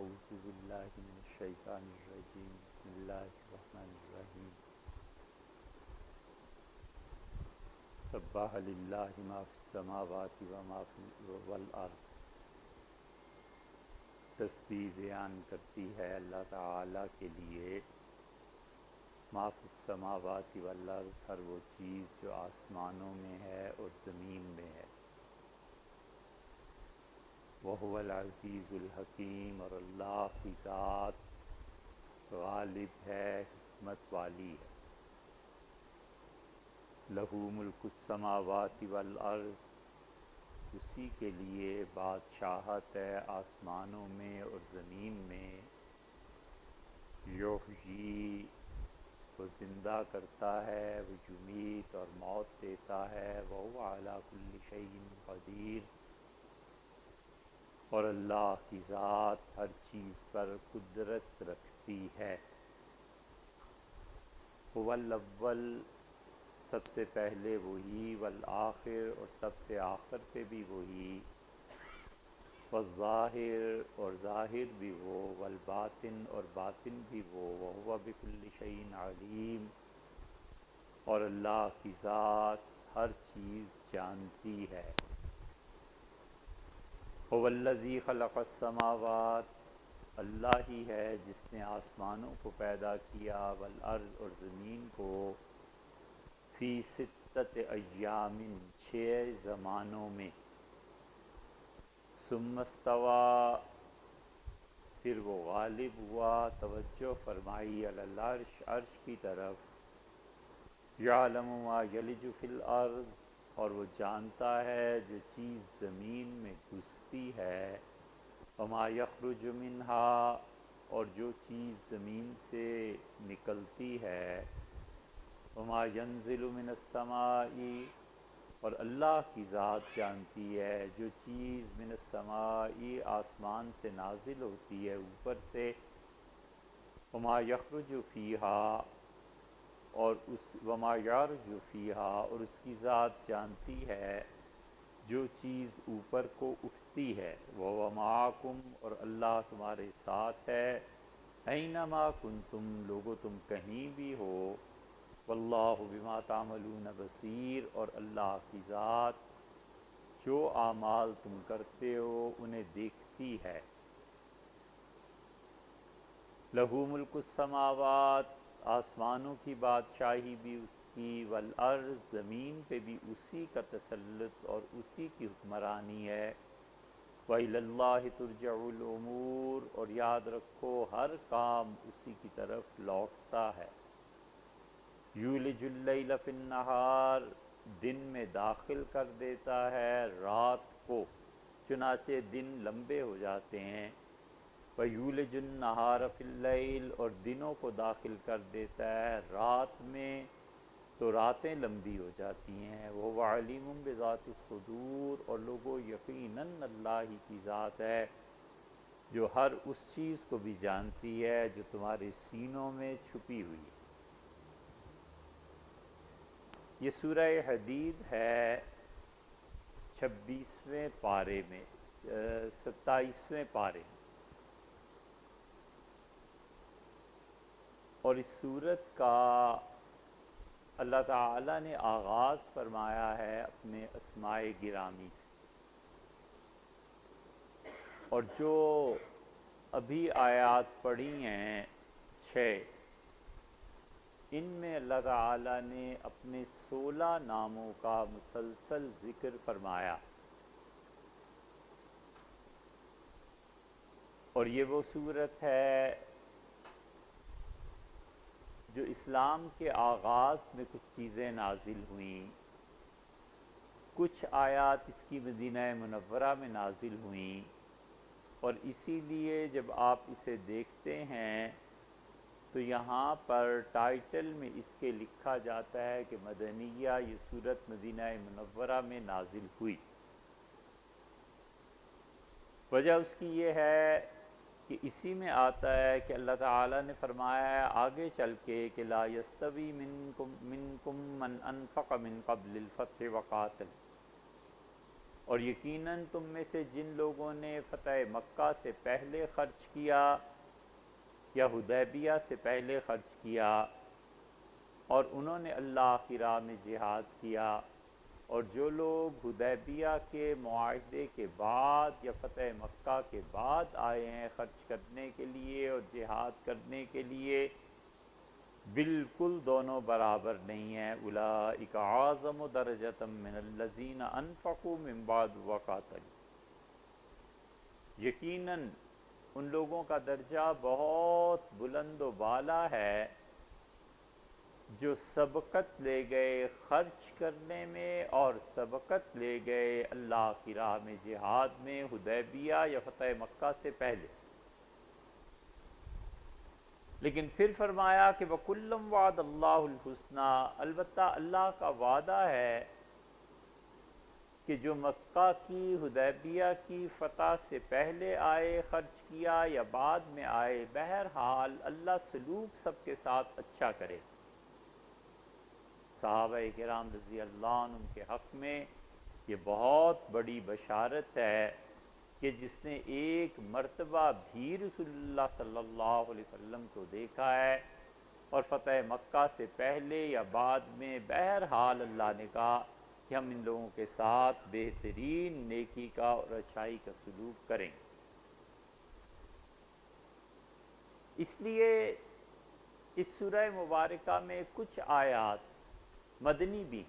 اعوذ باللہ من الشیطان الرجیم بسم اللہ الرحمن الرحیم سبح للہ ما فی السماوات وما فی والارض۔ تسبیح بیان کرتی ہے اللہ تعالیٰ کے لیے ما فی السماوات والارض، ہر وہ چیز جو آسمانوں میں ہے اور زمین میں ہے۔ وَهُوَ الْعَزِيزُ الْحَكِيمُ، اور اللہ کی ذات غالب ہے، حکمت والی ہے۔ لَهُ مُلْكُ السَّمَاوَاتِ وَالْأَرْضِ، اسی کے لیے بادشاہت ہے آسمانوں میں اور زمین میں۔ یحیی، وہ زندہ کرتا ہے، وہ یمیت، اور موت دیتا ہے۔ وَهُوَ عَلَى كُلِّ شَيْءٍ قَدِيرٌ، اور اللہ کی ذات ہر چیز پر قدرت رکھتی ہے۔ هو الاول، سب سے پہلے وہی، والآخر، اور سب سے آخر پہ بھی وہی، والظاہر، اور ظاہر بھی وہ، والباطن، اور باطن بھی وہ، وہو بکل شیء علیم، اور اللہ کی ذات ہر چیز جانتی ہے۔ هو الذی خلق السماوات، اللہ ہی ہے جس نے آسمانوں کو پیدا کیا، والارض، اور زمین کو، فی ستۃ ایام، 6 زمانوں میں، ثم استوی، پھر وہ غالب ہوا، توجہ فرمائی، علی العرش، عرش کی طرف، یعلم ما یلج فی الارض، اور وہ جانتا ہے جو چیز زمین میں گھستی ہے، وما یخرج منہا، اور جو چیز زمین سے نکلتی ہے، وما ینزل من السماء، اور اللہ کی ذات جانتی ہے جو چیز من السماء، آسمان سے نازل ہوتی ہے اوپر سے، وما یخرج فیہا، اور وما یعرج فیہا، اور اس کی ذات جانتی ہے جو چیز اوپر کو اٹھتی ہے، وَهُوَ مَعَكُمْ، اور اللہ تمہارے ساتھ ہے، اینما کنتم، لوگو تم کہیں بھی ہو، واللہ بما تعملون بصیر، اور اللہ کی ذات جو اعمال تم کرتے ہو انہیں دیکھتی ہے۔ لَهُ مُلْكُ السَّمَاوَاتِ، آسمانوں کی بادشاہی بھی اس کی، والارض، زمین پہ بھی اسی کا تسلط اور اسی کی حکمرانی ہے۔ وَإِلَى اللَّهِ تُرْجَعُ الْأُمُورُ، اور یاد رکھو ہر کام اسی کی طرف لوٹتا ہے۔ یولج اللیل فی النہار، دن میں داخل کر دیتا ہے رات کو، چنانچہ دن لمبے ہو جاتے ہیں۔ وَیُولِجُ النَّہَارَ فِی اللیل، اور دنوں کو داخل کر دیتا ہے رات میں تو راتیں لمبی ہو جاتی ہیں۔ وَهُوَ عَلِیمٌ بِذَاتِ الصُّدُورِ، اور لوگوں یقیناً اللہ ہی کی ذات ہے جو ہر اس چیز کو بھی جانتی ہے جو تمہارے سینوں میں چھپی ہوئی ہے۔ یہ سورہ حدید ہے 26ویں پارے میں، 27ویں پارے میں، اور اس سورت کا اللہ تعالیٰ نے آغاز فرمایا ہے اپنے اسماء گرامی سے، اور جو ابھی آیات پڑھی ہیں 6، ان میں اللہ تعالیٰ نے اپنے 16 ناموں کا مسلسل ذکر فرمایا، اور یہ وہ صورت ہے جو اسلام کے آغاز میں کچھ چیزیں نازل ہوئیں، کچھ آیات اس کی مدینہ منورہ میں نازل ہوئیں، اور اسی لیے جب آپ اسے دیکھتے ہیں تو یہاں پر ٹائٹل میں اس کے لکھا جاتا ہے کہ مدنیہ، یہ سورت مدینہ منورہ میں نازل ہوئی۔ وجہ اس کی یہ ہے کہ اسی میں آتا ہے کہ اللہ تعالیٰ نے فرمایا ہے آگے چل کے کہ لا یستوی منکم من انفق من قبل الفتح وقاتل، اور یقیناً تم میں سے جن لوگوں نے فتح مکہ سے پہلے خرچ کیا یا حدیبیہ سے پہلے خرچ کیا اور انہوں نے اللہ کی راہ میں جہاد کیا، اور جو لوگ حدیبیہ کے معاہدے کے بعد یا فتح مکہ کے بعد آئے ہیں خرچ کرنے کے لیے اور جہاد کرنے کے لیے، بالکل دونوں برابر نہیں ہیں۔ اولئک اعظم درجۃ من الذین انفقوا من بعد وقاتلوا، یقیناً ان لوگوں کا درجہ بہت بلند و بالا ہے جو سبقت لے گئے خرچ کرنے میں اور سبقت لے گئے اللہ کی راہ میں جہاد میں حدیبیہ یا فتح مکہ سے پہلے۔ لیکن پھر فرمایا کہ وَكُلًّا وَعَدَ اللَّهُ الْحُسْنَى، البتہ اللہ کا وعدہ ہے کہ جو مکہ کی حدیبیہ کی فتح سے پہلے آئے خرچ کیا یا بعد میں آئے، بہرحال اللہ سلوک سب کے ساتھ اچھا کرے۔ صحابہ کرام رضی اللہ عنہ کے حق میں یہ بہت بڑی بشارت ہے کہ جس نے ایک مرتبہ بھی رسول اللہ صلی اللہ علیہ وسلم کو دیکھا ہے اور فتح مکہ سے پہلے یا بعد میں، بہرحال اللہ نے کہا کہ ہم ان لوگوں کے ساتھ بہترین نیکی کا اور اچھائی کا سلوک کریں۔ اس لیے اس سورہ مبارکہ میں کچھ آیات مدنی بھی،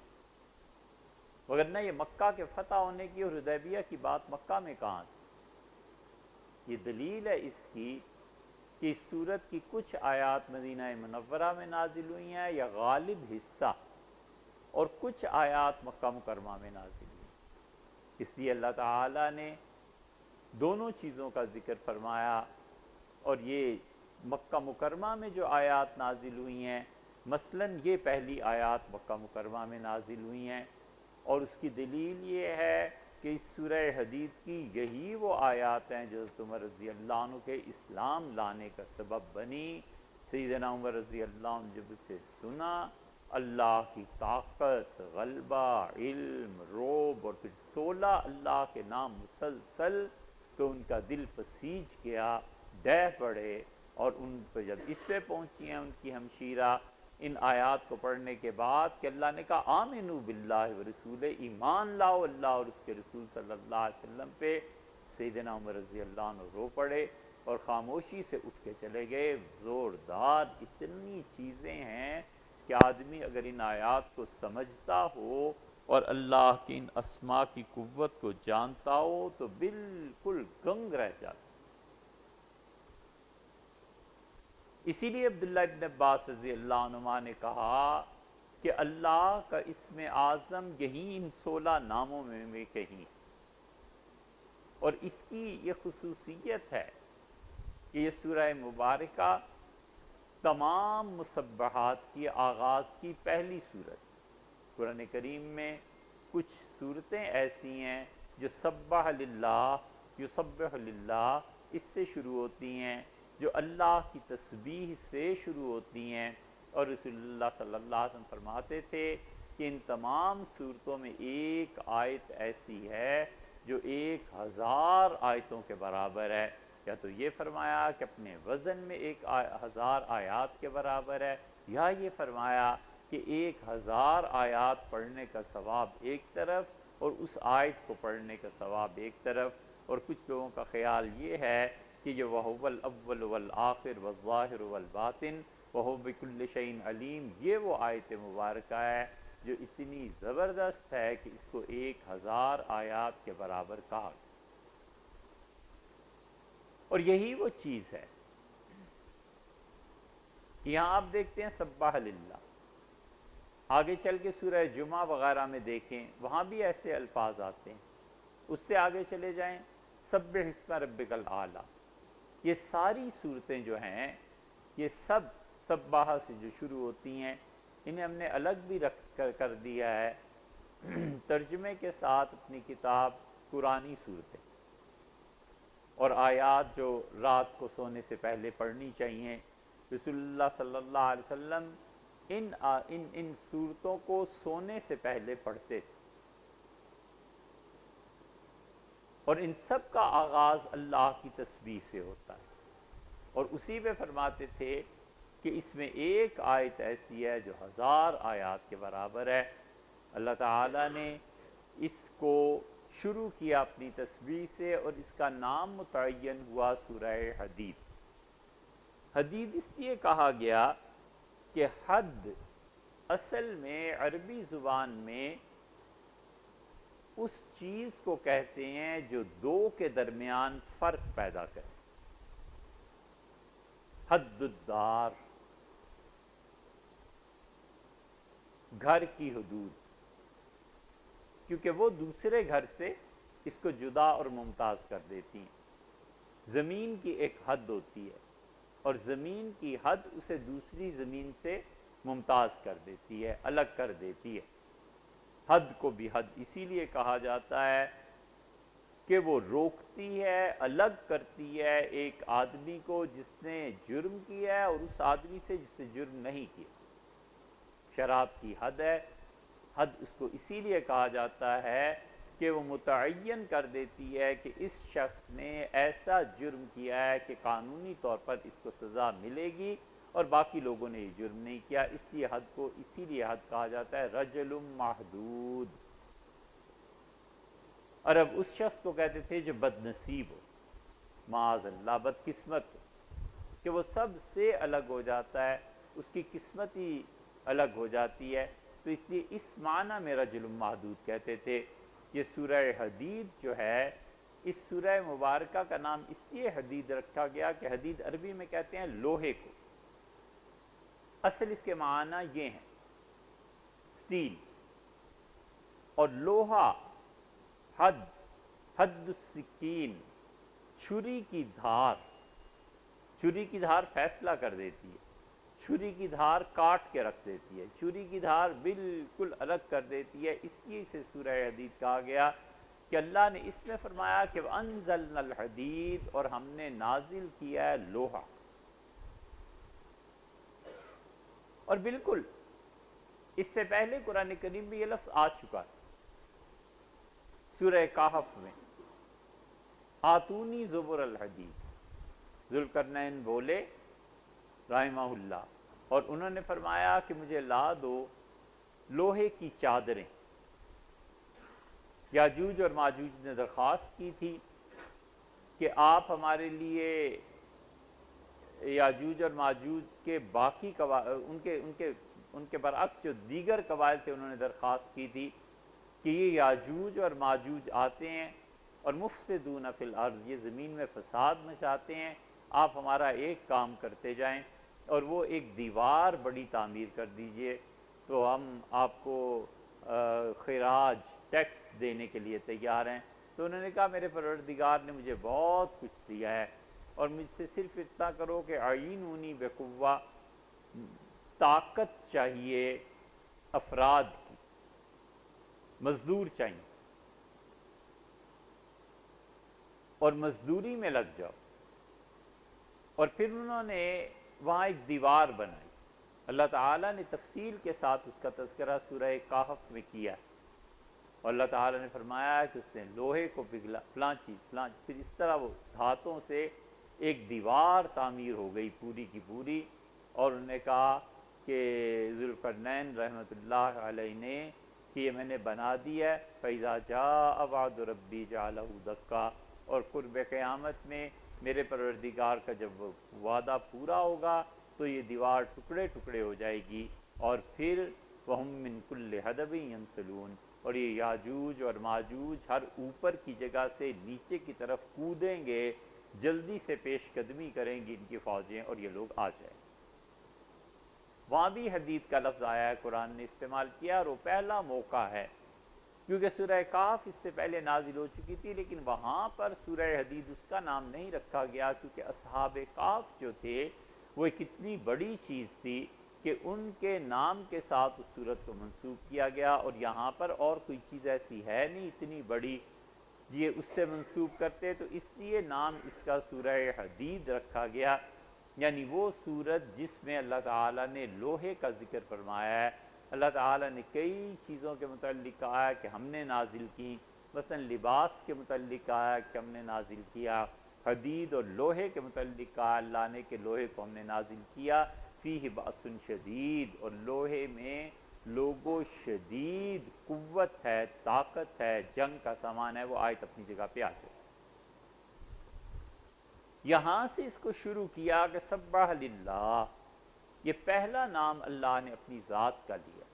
وگرنہ یہ مکہ کے فتح ہونے کی اور حدیبیہ کی بات مکہ میں کہاں تھی؟ یہ دلیل ہے اس کی کہ اس سورت کی کچھ آیات مدینہ منورہ میں نازل ہوئی ہیں یا غالب حصہ، اور کچھ آیات مکہ مکرمہ میں نازل ہوئی۔ اس لیے اللہ تعالیٰ نے دونوں چیزوں کا ذکر فرمایا، اور یہ مکہ مکرمہ میں جو آیات نازل ہوئی ہیں، مثلاً یہ پہلی آیات مکہ مکرمہ میں نازل ہوئی ہیں، اور اس کی دلیل یہ ہے کہ اس سورہ حدید کی یہی وہ آیات ہیں جو حضرت عمر رضی اللہ عنہ کے اسلام لانے کا سبب بنی۔ سیدنا عمر رضی اللہ عنہ جب اسے سنا، اللہ کی طاقت، غلبہ، علم، رعب، اور پھر 16 اللہ کے نام مسلسل، تو ان کا دل پسیج گیا، ڈہ پڑے، اور ان پہ جب اس پہ پہنچی ہیں ان کی ہمشیرہ ان آیات کو پڑھنے کے بعد کہ اللہ نے کہا آمنوا باللہ ورسولہ، ایمان لاؤ اللہ اور اس کے رسول صلی اللہ علیہ وسلم پہ، سیدنا عمر رضی اللہ عنہ رو پڑے اور خاموشی سے اٹھ کے چلے گئے۔ زوردار اتنی چیزیں ہیں کہ آدمی اگر ان آیات کو سمجھتا ہو اور اللہ کی ان اسماء کی قوت کو جانتا ہو تو بالکل گنگ رہ جاتا۔ اسی لیے عبداللہ ابن عباس رضی اللہ عنہما نے کہا کہ اللہ کا اسم اعظم یہی ان 16 ناموں میں کہیں، اور اس کی یہ خصوصیت ہے کہ یہ سورہ مبارکہ تمام مسبحات کی آغاز کی پہلی سورت۔ قرآن کریم میں کچھ صورتیں ایسی ہیں جو سبح للہ، یسبح للہ اس سے شروع ہوتی ہیں، جو اللہ کی تسبیح سے شروع ہوتی ہیں، اور رسول اللہ صلی اللہ علیہ وسلم فرماتے تھے کہ ان تمام صورتوں میں ایک آیت ایسی ہے جو 1000 آیتوں کے برابر ہے، یا تو یہ فرمایا کہ اپنے وزن میں 1000 آیات کے برابر ہے، یا یہ فرمایا کہ 1000 آیات پڑھنے کا ثواب ایک طرف اور اس آیت کو پڑھنے کا ثواب ایک طرف۔ اور کچھ لوگوں کا خیال یہ ہے کہ یہ وَهُوَ الْأَوَّلُ وَالْآخِرُ وَالظَّاهِرُ وَالْبَاطِنُ وَهُوَ بِكُلِّ شَيْءٍ عَلِيمٌ، یہ وہ آیت مبارکہ ہے جو اتنی زبردست ہے کہ اس کو 1000 آیات کے برابر کہا، اور یہی وہ چیز ہے۔ یہاں آپ دیکھتے ہیں سبح للہ، آگے چل کے سورہ جمعہ وغیرہ میں دیکھیں وہاں بھی ایسے الفاظ آتے ہیں، اس سے آگے چلے جائیں سبح اسم ربک الاعلی۔ یہ ساری صورتیں جو ہیں یہ سب سبح سے جو شروع ہوتی ہیں، انہیں ہم نے الگ بھی رکھ کر دیا ہے ترجمے کے ساتھ اپنی کتاب قرآنی صورتیں، اور آیات جو رات کو سونے سے پہلے پڑھنی چاہیے۔ رسول اللہ صلی اللہ علیہ وسلم ان صورتوں کو سونے سے پہلے پڑھتے تھے، اور ان سب کا آغاز اللہ کی تسبیح سے ہوتا ہے، اور اسی پہ فرماتے تھے کہ اس میں ایک آیت ایسی ہے جو 1000 آیات کے برابر ہے۔ اللہ تعالیٰ نے اس کو شروع کیا اپنی تسبیح سے، اور اس کا نام متعین ہوا سورہ حدید۔ حدید اس لیے کہا گیا کہ حد اصل میں عربی زبان میں اس چیز کو کہتے ہیں جو دو کے درمیان فرق پیدا کرے۔ حد الدار، گھر کی حدود، کیونکہ وہ دوسرے گھر سے اس کو جدا اور ممتاز کر دیتی ہیں۔ زمین کی ایک حد ہوتی ہے، اور زمین کی حد اسے دوسری زمین سے ممتاز کر دیتی ہے، الگ کر دیتی ہے۔ حد کو بھی حد اسی لیے کہا جاتا ہے کہ وہ روکتی ہے، الگ کرتی ہے ایک آدمی کو جس نے جرم کیا ہے، اور اس آدمی سے جس نے جرم نہیں کیا۔ شراب کی حد ہے، حد اس کو اسی لیے کہا جاتا ہے کہ وہ متعین کر دیتی ہے کہ اس شخص نے ایسا جرم کیا ہے کہ قانونی طور پر اس کو سزا ملے گی، اور باقی لوگوں نے یہ جرم نہیں کیا، اس لیے حد کو اسی لیے حد کہا جاتا ہے رجل محدود۔ اور اب اس شخص کو کہتے تھے جو بد نصیب ہو، معاذ اللہ بدقسمت ہو، کہ وہ سب سے الگ ہو جاتا ہے، اس کی قسمت ہی الگ ہو جاتی ہے، تو اس لیے اس معنی میں رجل محدود کہتے تھے۔ یہ سورہ حدید جو ہے، اس سورہ مبارکہ کا نام اس لیے حدید رکھا گیا کہ حدید عربی میں کہتے ہیں لوہے کو، اصل اس کے معنی یہ ہیں سٹیل، اور لوہا حد، حد السکین، چھری کی دھار۔ چھری کی دھار فیصلہ کر دیتی ہے، چھری کی دھار کاٹ کے رکھ دیتی ہے، چھری کی دھار بالکل الگ کر دیتی ہے۔ اس لیے اسے سورہ حدید کہا گیا کہ اللہ نے اس میں فرمایا کہ وَأَنزَلْنَا الْحَدِيدَ، اور ہم نے نازل کیا ہے لوہا۔ اور بالکل اس سے پہلے قرآن کریم میں یہ لفظ آ چکا ہے، سورہ کہف میں آتونی زبر الحدید۔ ذوالقرنین بولے رحمہ اللہ، اور انہوں نے فرمایا کہ مجھے لا دو لوہے کی چادریں۔ یاجوج اور ماجوج نے درخواست کی تھی کہ آپ ہمارے لیے یاجوج اور ماجوج کے باقی ان کے برعکس جو دیگر قبائل تھے، انہوں نے درخواست کی تھی کہ یہ یاجوج اور ماجوج آتے ہیں اور مفسدون فی الارض، یہ زمین میں فساد مچاتے ہیں، آپ ہمارا ایک کام کرتے جائیں اور وہ ایک دیوار بڑی تعمیر کر دیجئے، تو ہم آپ کو خراج ٹیکس دینے کے لیے تیار ہیں۔ تو انہوں نے کہا میرے پروردگار نے مجھے بہت کچھ دیا ہے، اور مجھ سے صرف اتنا کرو کہ اعینونی بقوہ، طاقت چاہیے افراد کی، مزدور چاہیے، اور مزدوری میں لگ جاؤ۔ اور پھر انہوں نے وہاں ایک دیوار بنائی۔ اللہ تعالیٰ نے تفصیل کے ساتھ اس کا تذکرہ سورہ کہف میں کیا، اور اللہ تعالیٰ نے فرمایا کہ اس نے لوہے کو پگھلا، فلاں چیز، پھر اس طرح وہ دھاتوں سے ایک دیوار تعمیر ہو گئی پوری کی پوری۔ اور انہوں نے کہا کہ ذوالقرنین رحمۃ اللہ علیہ نے کہ یہ میں نے بنا دی ہے، فَإِذَا جَاءَ وَعْدُ رَبِّي جَعَلَهُ دَكَّا، اور قرب قیامت میں میرے پروردگار کا جب وعدہ پورا ہوگا تو یہ دیوار ٹکڑے ٹکڑے ہو جائے گی، اور پھر وَهُم مِّن كُلِّ حَدَبٍ يَنْسِلُونَ، اور یہ یاجوج اور ماجوج ہر اوپر کی جگہ سے نیچے کی طرف کودیں گے، جلدی سے پیش قدمی کریں گی ان کی فوجیں، اور یہ لوگ آ جائیں۔ وہاں بھی حدید کا لفظ آیا ہے، قرآن نے استعمال کیا، اور وہ پہلا موقع ہے کیونکہ سورہ کہف اس سے پہلے نازل ہو چکی تھی، لیکن وہاں پر سورہ حدید اس کا نام نہیں رکھا گیا، کیونکہ اصحاب کہف جو تھے وہ ایک اتنی بڑی چیز تھی کہ ان کے نام کے ساتھ اس سورت کو منسوب کیا گیا، اور یہاں پر اور کوئی چیز ایسی ہے نہیں اتنی بڑی یہ اس سے منسوب کرتے، تو اس لیے نام اس کا سورہ حدید رکھا گیا، یعنی وہ سورت جس میں اللہ تعالیٰ نے لوہے کا ذکر فرمایا ہے۔ اللہ تعالیٰ نے کئی چیزوں کے متعلق کہا ہے کہ ہم نے نازل کی، مثلا لباس کے متعلق کہا کہ ہم نے نازل کیا، حدید اور لوہے کے متعلق کہا اللہ نے کہ لوہے کو ہم نے نازل کیا، فیہ بأس شدید، اور لوہے میں لوگو شدید قوت ہے، طاقت ہے، جنگ کا سامان ہے۔ وہ آیت اپنی جگہ پہ آ جائے۔ یہاں سے اس کو شروع کیا کہ سبح للہ، یہ پہلا نام اللہ نے اپنی ذات کا لیا،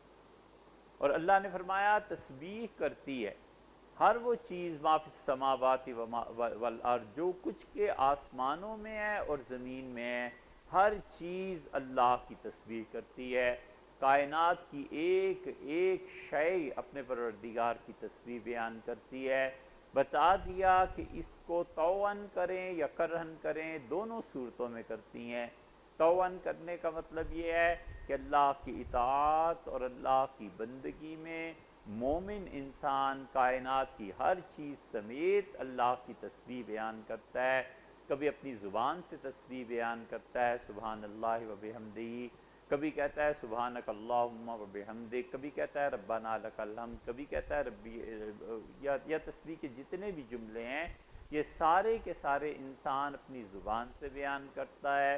اور اللہ نے فرمایا تسبیح کرتی ہے ہر وہ چیز ما فی السماوات والارض، جو کچھ کے آسمانوں میں ہے اور زمین میں ہے، ہر چیز اللہ کی تسبیح کرتی ہے۔ کائنات کی ایک ایک شے اپنے پروردگار کی تسبیح بیان کرتی ہے۔ بتا دیا کہ اس کو طوعاً کریں یا کرہن کریں، دونوں صورتوں میں کرتی ہیں۔ طوعاً کرنے کا مطلب یہ ہے کہ اللہ کی اطاعت اور اللہ کی بندگی میں مومن انسان کائنات کی ہر چیز سمیت اللہ کی تسبیح بیان کرتا ہے۔ کبھی اپنی زبان سے تسبیح بیان کرتا ہے سبحان اللہ و بحمدہ، کبھی کہتا ہے سبحانک اللہم و بحمدک، کبھی کہتا ہے ربنا لک الحمد، کبھی کہتا ہے ربی، یا تسبیح کے جتنے بھی جملے ہیں یہ سارے کے سارے انسان اپنی زبان سے بیان کرتا ہے۔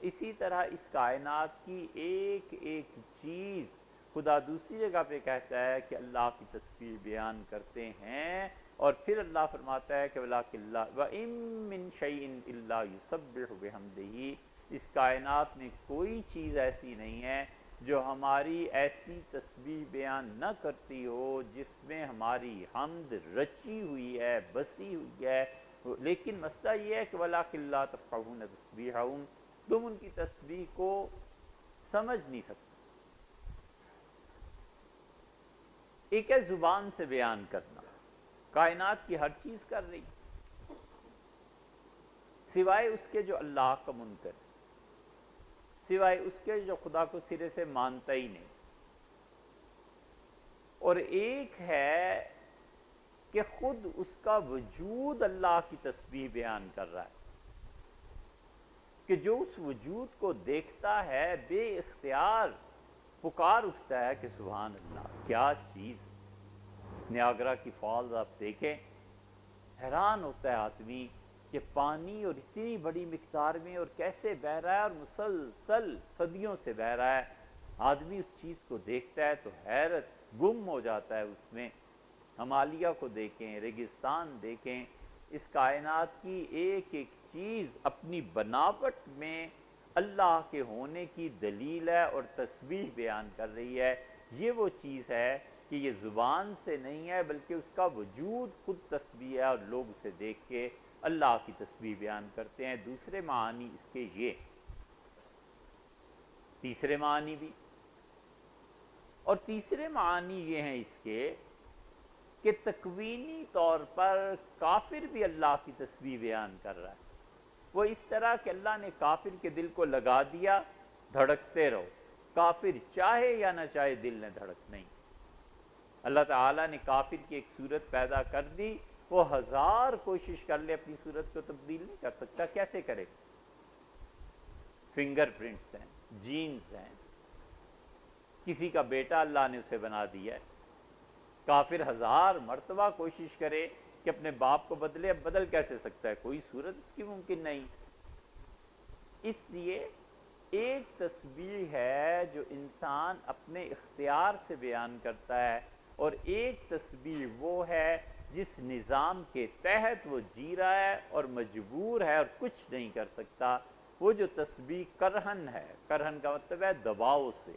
اسی طرح اس کائنات کی ایک ایک چیز خدا دوسری جگہ پہ کہتا ہے کہ اللہ کی تسبیح بیان کرتے ہیں، اور پھر اللہ فرماتا ہے کہ وَإِن مِّن شَيْءٍ إِلَّا يُسَبِّحُ بِحَمْدِهِ، اس کائنات میں کوئی چیز ایسی نہیں ہے جو ہماری ایسی تسبیح بیان نہ کرتی ہو جس میں ہماری حمد رچی ہوئی ہے، بسی ہوئی ہے، لیکن مسئلہ یہ ہے کہ وَلَٰكِن لَّا تَفْقَهُونَ تَسْبِيحَهُمْ، تم ان کی تسبیح کو سمجھ نہیں سکتے۔ ایک ہے زبان سے بیان کرنا، کائنات کی ہر چیز کر رہی سوائے اس کے جو اللہ کا منکر ہے، سوائے اس کے جو خدا کو سرے سے مانتا ہی نہیں، اور ایک ہے کہ خود اس کا وجود اللہ کی تسبیح بیان کر رہا ہے، کہ جو اس وجود کو دیکھتا ہے بے اختیار پکار اٹھتا ہے کہ سبحان اللہ، کیا چیز۔ نیاگرا کی فالز آپ دیکھیں، حیران ہوتا ہے آدمی کہ پانی اور اتنی بڑی مقدار میں اور کیسے بہہ رہا ہے، اور مسلسل صدیوں سے بہہ رہا ہے۔ آدمی اس چیز کو دیکھتا ہے تو حیرت گم ہو جاتا ہے اس میں۔ ہمالیہ کو دیکھیں، ریگستان دیکھیں، اس کائنات کی ایک ایک چیز اپنی بناوٹ میں اللہ کے ہونے کی دلیل ہے اور تسبیح بیان کر رہی ہے۔ یہ وہ چیز ہے کہ یہ زبان سے نہیں ہے بلکہ اس کا وجود خود تسبیح ہے، اور لوگ اسے دیکھ کے اللہ کی تسبیح بیان کرتے ہیں۔ دوسرے معنی اس کے یہ، تیسرے معنی بھی، اور تیسرے معنی یہ ہیں اس کے کہ تکوینی طور پر کافر بھی اللہ کی تسبیح بیان کر رہا ہے۔ وہ اس طرح کہ اللہ نے کافر کے دل کو لگا دیا، دھڑکتے رہو، کافر چاہے یا نہ چاہے دل نے دھڑک نہیں۔ اللہ تعالیٰ نے کافر کی ایک صورت پیدا کر دی، وہ ہزار کوشش کر لے اپنی صورت کو تبدیل نہیں کر سکتا، کیسے کرے؟ فنگر پرنٹس ہیں، جینز ہیں، کسی کا بیٹا اللہ نے اسے بنا دیا ہے۔ کافر ہزار مرتبہ کوشش کرے کہ اپنے باپ کو بدلے، اب بدل کیسے سکتا ہے؟ کوئی صورت اس کی ممکن نہیں۔ اس لیے ایک تسبیح ہے جو انسان اپنے اختیار سے بیان کرتا ہے، اور ایک تسبیح وہ ہے جس نظام کے تحت وہ جی رہا ہے اور مجبور ہے اور کچھ نہیں کر سکتا۔ وہ جو تسبیح کرہن ہے، کرہن کا مطلب ہے دباؤ سے،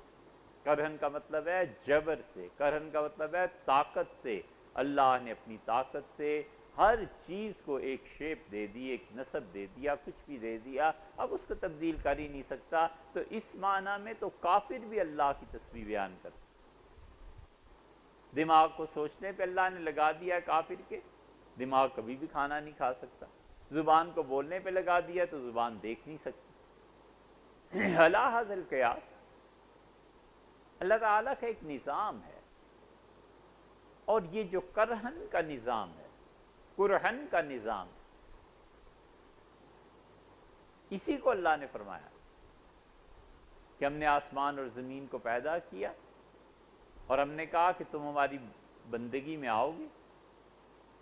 کرہن کا مطلب ہے جبر سے، کرہن کا مطلب ہے طاقت سے۔ اللہ نے اپنی طاقت سے ہر چیز کو ایک شیپ دے دی، ایک نسب دے دیا، کچھ بھی دے دیا، اب اس کو تبدیل کر ہی نہیں سکتا۔ تو اس معنی میں تو کافر بھی اللہ کی تسبیح بیان کرتا۔ دماغ کو سوچنے پہ اللہ نے لگا دیا کافر کے، دماغ کبھی بھی کھانا نہیں کھا سکتا۔ زبان کو بولنے پہ لگا دیا تو زبان دیکھ نہیں سکتی۔ الا ھذا القیاس، اللہ تعالیٰ کا ایک نظام ہے، اور یہ جو کرہن کا نظام ہے، کرہن کا نظام ہے، اسی کو اللہ نے فرمایا کہ ہم نے آسمان اور زمین کو پیدا کیا، اور ہم نے کہا کہ تم ہماری بندگی میں آؤ گے،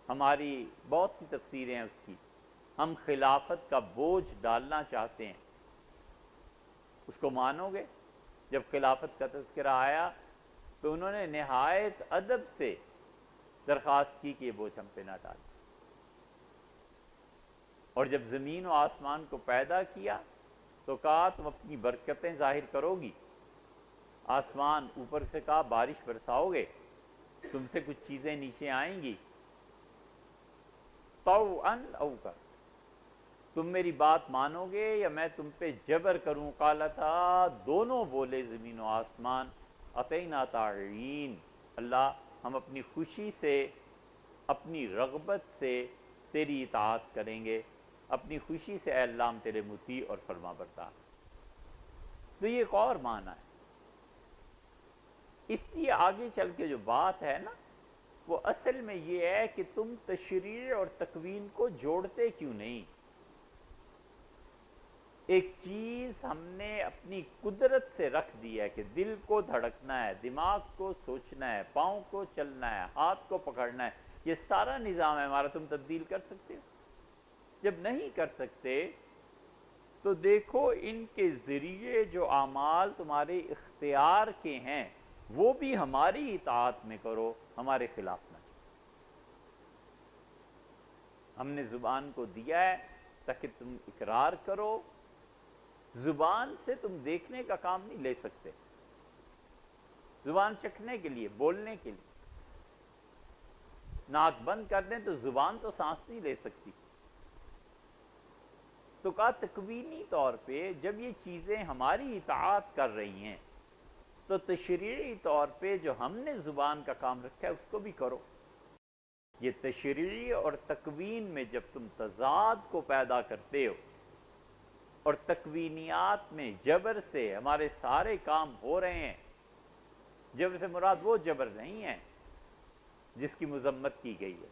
ہماری بہت سی تفسیریں ہیں اس کی، ہم خلافت کا بوجھ ڈالنا چاہتے ہیں، اس کو مانو گے؟ جب خلافت کا تذکرہ آیا تو انہوں نے نہایت ادب سے درخواست کی کہ یہ بوجھ ہم پہ نہ ڈالیں، اور جب زمین و آسمان کو پیدا کیا تو کہا تم اپنی برکتیں ظاہر کرو گی، آسمان اوپر سے کہا بارش برساؤ گے، تم سے کچھ چیزیں نیچے آئیں گی، طوعاً او کر، تم میری بات مانو گے یا میں تم پہ جبر کروں؟ قالتا، دونوں بولے زمین و آسمان، اطینا طاعین، اللہ ہم اپنی خوشی سے، اپنی رغبت سے تیری اطاعت کریں گے، اپنی خوشی سے اے اللہ ہم تیرے مطیع اور فرما بردار۔ تو یہ ایک اور معنی ہے۔ اس لیے آگے چل کے جو بات ہے نا، وہ اصل میں یہ ہے کہ تم تشریع اور تکوین کو جوڑتے کیوں نہیں؟ ایک چیز ہم نے اپنی قدرت سے رکھ دی ہے کہ دل کو دھڑکنا ہے، دماغ کو سوچنا ہے، پاؤں کو چلنا ہے، ہاتھ کو پکڑنا ہے، یہ سارا نظام ہے ہمارا، تم تبدیل کر سکتے ہو؟ جب نہیں کر سکتے تو دیکھو ان کے ذریعے جو اعمال تمہارے اختیار کے ہیں وہ بھی ہماری اطاعت میں کرو، ہمارے خلاف نہ۔ ہم نے زبان کو دیا ہے تاکہ تم اقرار کرو، زبان سے تم دیکھنے کا کام نہیں لے سکتے، زبان چکھنے کے لیے، بولنے کے لیے، ناک بند کر دیں تو زبان تو سانس نہیں لے سکتی۔ تو کہا تکوینی طور پہ جب یہ چیزیں ہماری اطاعت کر رہی ہیں تو تشریعی طور پہ جو ہم نے زبان کا کام رکھا ہے اس کو بھی کرو۔ یہ تشریعی اور تکوین میں جب تم تضاد کو پیدا کرتے ہو، اور تکوینیات میں جبر سے ہمارے سارے کام ہو رہے ہیں، جبر سے مراد وہ جبر نہیں ہے جس کی مذمت کی گئی ہے،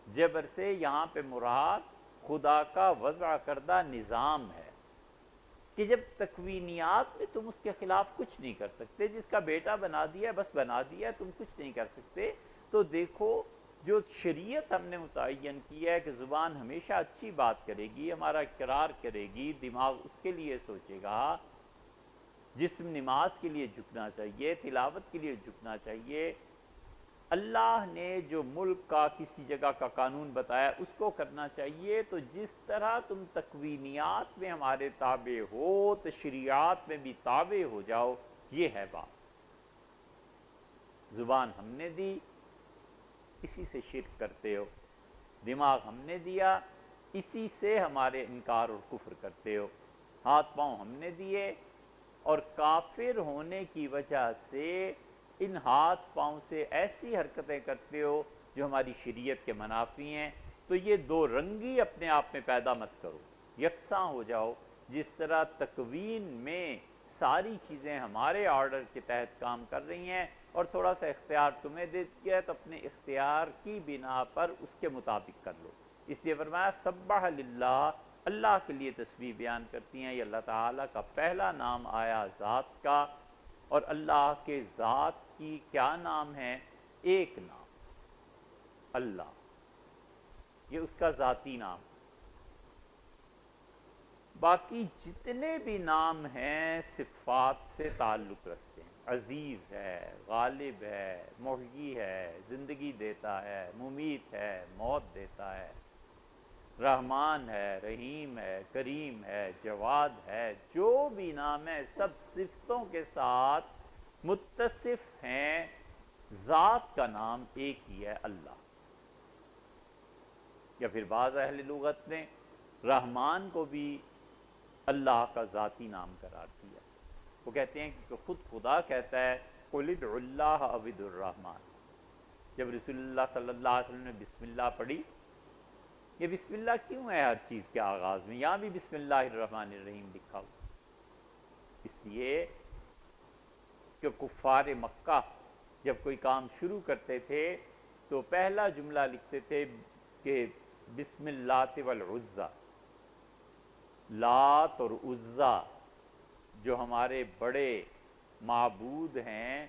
جبر سے یہاں پہ مراد خدا کا وضع کردہ نظام ہے کہ جب تکوینیات میں تم اس کے خلاف کچھ نہیں کر سکتے، جس کا بیٹا بنا دیا بس بنا دیا، تم کچھ نہیں کر سکتے، تو دیکھو جو شریعت ہم نے متعین کی ہے کہ زبان ہمیشہ اچھی بات کرے گی، ہمارا اقرار کرے گی، دماغ اس کے لیے سوچے گا، جسم نماز کے لیے جھکنا چاہیے، تلاوت کے لیے جھکنا چاہیے، اللہ نے جو ملک کا کسی جگہ کا قانون بتایا اس کو کرنا چاہیے، تو جس طرح تم تکوینیات میں ہمارے تابع ہو، تشریعات میں بھی تابع ہو جاؤ، یہ ہے بات۔ زبان ہم نے دی، اسی سے شرک کرتے ہو، دماغ ہم نے دیا، اسی سے ہمارے انکار اور کفر کرتے ہو، ہاتھ پاؤں ہم نے دیے، اور کافر ہونے کی وجہ سے ان ہاتھ پاؤں سے ایسی حرکتیں کرتے ہو جو ہماری شریعت کے منافی ہیں۔ تو یہ دو رنگی اپنے آپ میں پیدا مت کرو، یکساں ہو جاؤ، جس طرح تکوین میں ساری چیزیں ہمارے آرڈر کے تحت کام کر رہی ہیں اور تھوڑا سا اختیار تمہیں دے دیا تو اپنے اختیار کی بنا پر اس کے مطابق کر لو۔ اس لیے فرمایا سبح للہ، اللہ کے لیے تسبیح بیان کرتی ہیں۔ یہ اللہ تعالیٰ کا پہلا نام آیا ذات کا، اور اللہ کے ذات کی کیا نام ہے؟ ایک نام اللہ، یہ اس کا ذاتی نام۔ باقی جتنے بھی نام ہیں صفات سے تعلق رکھتے ہیں، عزیز ہے، غالب ہے، محیی ہے، زندگی دیتا ہے، ممیت ہے، موت دیتا ہے، رحمان ہے، رحیم ہے، کریم ہے، جواد ہے، جو بھی نام ہے سب صفتوں کے ساتھ متصف ہیں، ذات کا نام ایک ہی ہے، اللہ۔ یا پھر بعض اہل لغت نے رحمان کو بھی اللہ کا ذاتی نام قرار دیا، وہ کہتے ہیں کہ خود خدا کہتا ہے قُلِ ادْعُوا اللَّهَ أَوِ ادْعُوا الرَّحْمَٰنَ۔ جب رسول اللہ صلی اللہ علیہ وسلم نے بسم اللہ پڑھی، یہ بسم اللہ کیوں ہے ہر چیز کے آغاز میں؟ یہاں بھی بسم اللہ الرحمن الرحیم لکھا ہوا، اس لیے کہ کفار مکہ جب کوئی کام شروع کرتے تھے تو پہلا جملہ لکھتے تھے کہ بسم اللہ والعزیٰ، لات اور عزیٰ جو ہمارے بڑے معبود ہیں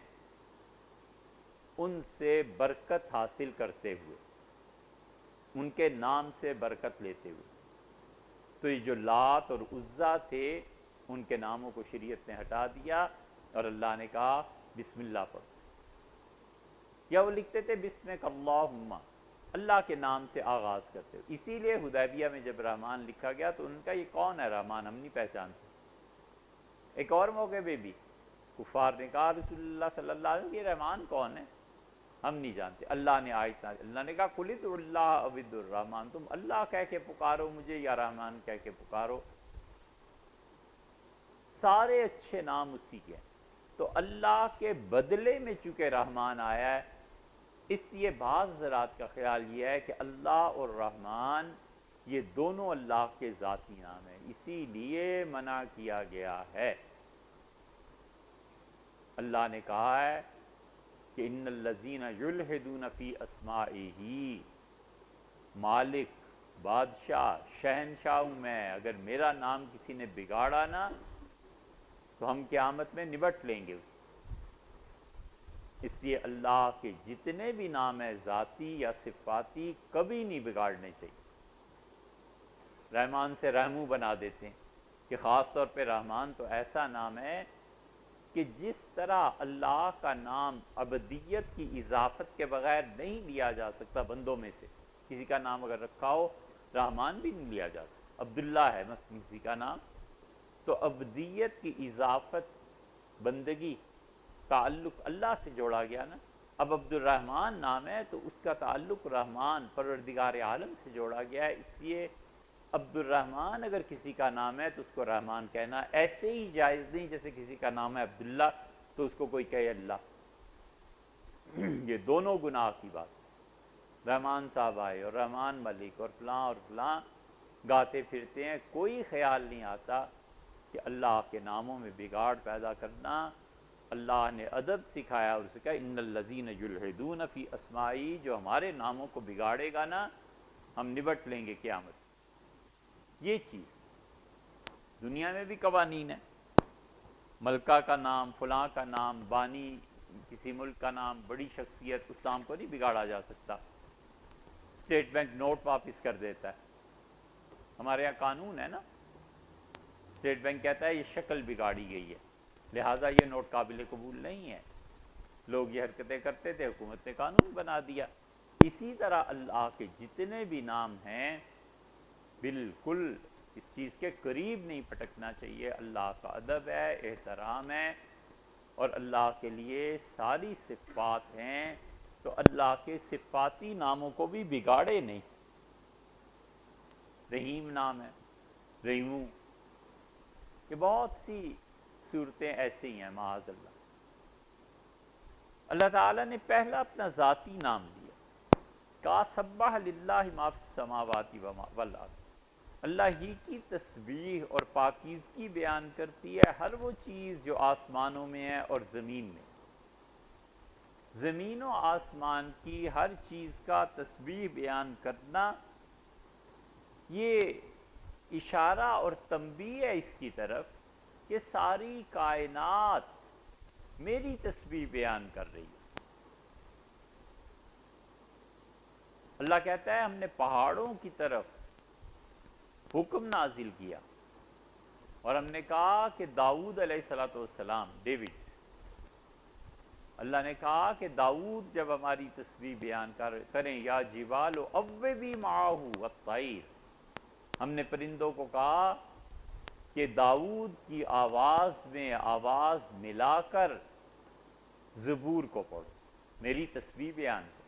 ان سے برکت حاصل کرتے ہوئے۔ ان کے نام سے برکت لیتے ہوئے. تو یہ جو لات اور عزا تھے ان کے ناموں کو شریعت نے ہٹا دیا اور اللہ نے کہا بسم اللہ پڑھو. یا وہ لکھتے تھے بسمک اللہم، اللہ کے نام سے آغاز کرتے ہوئے. اسی لیے حدیبیہ میں جب رحمان لکھا گیا تو ان کا یہ کون ہے رحمان، ہم نہیں پہچانتے. ایک اور موقع پہ بھی کفار نے کہا رسول اللہ صلی اللہ علیہ وسلم یہ رحمان کون ہے، ہم نہیں جانتے. اللہ نے آیت نازل، اللہ نے کہا قل ادعوا اللہ او ادعوا الرحمن، تم اللہ کہہ کے پکارو مجھے یا رحمان کہہ کے پکارو. سارے اچھے نام اسی کے ہیں. تو اللہ کے بدلے میں چونکہ رحمان آیا ہے، اس لیے بعض حضرات کا خیال یہ ہے کہ اللہ اور رحمان یہ دونوں اللہ کے ذاتی نام ہیں، اسی لیے منع کیا گیا ہے. اللہ نے کہا ہے کہ ان الذین یلحدون فی اسمائہ، مالک، بادشاہ، شہنشاہ ہوں میں، اگر میرا نام کسی نے بگاڑا نا تو ہم قیامت میں نبٹ لیں گے اس. اس لیے اللہ کے جتنے بھی نام ہیں ذاتی یا صفاتی کبھی نہیں بگاڑنے چاہیے. رحمان سے رحمو بنا دیتے ہیں کہ خاص طور پہ رحمان تو ایسا نام ہے کہ جس طرح اللہ کا نام ابدیت کی اضافت کے بغیر نہیں لیا جا سکتا بندوں میں سے. کسی کا نام اگر رکھا ہو رحمان بھی نہیں لیا جا سکتا. عبداللہ ہے مثلا کسی کا نام، تو ابدیت کی اضافت، بندگی، تعلق اللہ سے جوڑا گیا نا. اب عبد الرحمن نام ہے تو اس کا تعلق رحمان پروردگار عالم سے جوڑا گیا ہے. اس لیے عبد الرحمن اگر کسی کا نام ہے تو اس کو رحمان کہنا ایسے ہی جائز نہیں جیسے کسی کا نام ہے عبداللہ تو اس کو کوئی کہے اللہ. یہ دونوں گناہ کی بات. رحمان صاحب آئے اور رحمان ملک اور فلاں گاتے پھرتے ہیں، کوئی خیال نہیں آتا کہ اللہ کے ناموں میں بگاڑ پیدا کرنا. اللہ نے ادب سکھایا اور اسے کہا ان الذین یلحدون فی اسمائی، جو ہمارے ناموں کو بگاڑے گا نا ہم نبٹ لیں گے قیامت. یہ چیز دنیا میں بھی قوانین ہے. ملکہ کا نام، فلاں کا نام، بانی کسی ملک کا نام، بڑی شخصیت، اس نام کو نہیں بگاڑا جا سکتا. اسٹیٹ بینک نوٹ واپس کر دیتا ہے. ہمارے یہاں قانون ہے نا، اسٹیٹ بینک کہتا ہے یہ شکل بگاڑی گئی ہے لہٰذا یہ نوٹ قابل قبول نہیں ہے. لوگ یہ حرکتیں کرتے تھے، حکومت نے قانون بنا دیا. اسی طرح اللہ کے جتنے بھی نام ہیں بالکل اس چیز کے قریب نہیں پٹکنا چاہیے. اللہ کا ادب ہے، احترام ہے، اور اللہ کے لیے ساری صفات ہیں تو اللہ کے صفاتی ناموں کو بھی بگاڑے نہیں. رحیم نام ہے، رحیمو، کہ بہت سی صورتیں ایسی ہیں معاذ اللہ. اللہ تعالیٰ نے پہلا اپنا ذاتی نام دیا، کہا سبح للہ ما فی السماوات والارض. اللہ ہی کی تسبیح اور پاکیزگی بیان کرتی ہے ہر وہ چیز جو آسمانوں میں ہے اور زمین میں. زمین و آسمان کی ہر چیز کا تسبیح بیان کرنا یہ اشارہ اور تنبیہ ہے اس کی طرف کہ ساری کائنات میری تسبیح بیان کر رہی ہے. اللہ کہتا ہے ہم نے پہاڑوں کی طرف حکم نازل کیا اور ہم نے کہا کہ داؤد علیہ السلام، ڈیوڈ، اللہ نے کہا کہ داؤد جب ہماری تسبیح بیان کریں یا جبال اوبی معہ والطیر، ہم نے پرندوں کو کہا کہ داؤد کی آواز میں آواز ملا کر زبور کو پڑھو، میری تسبیح بیان کرو.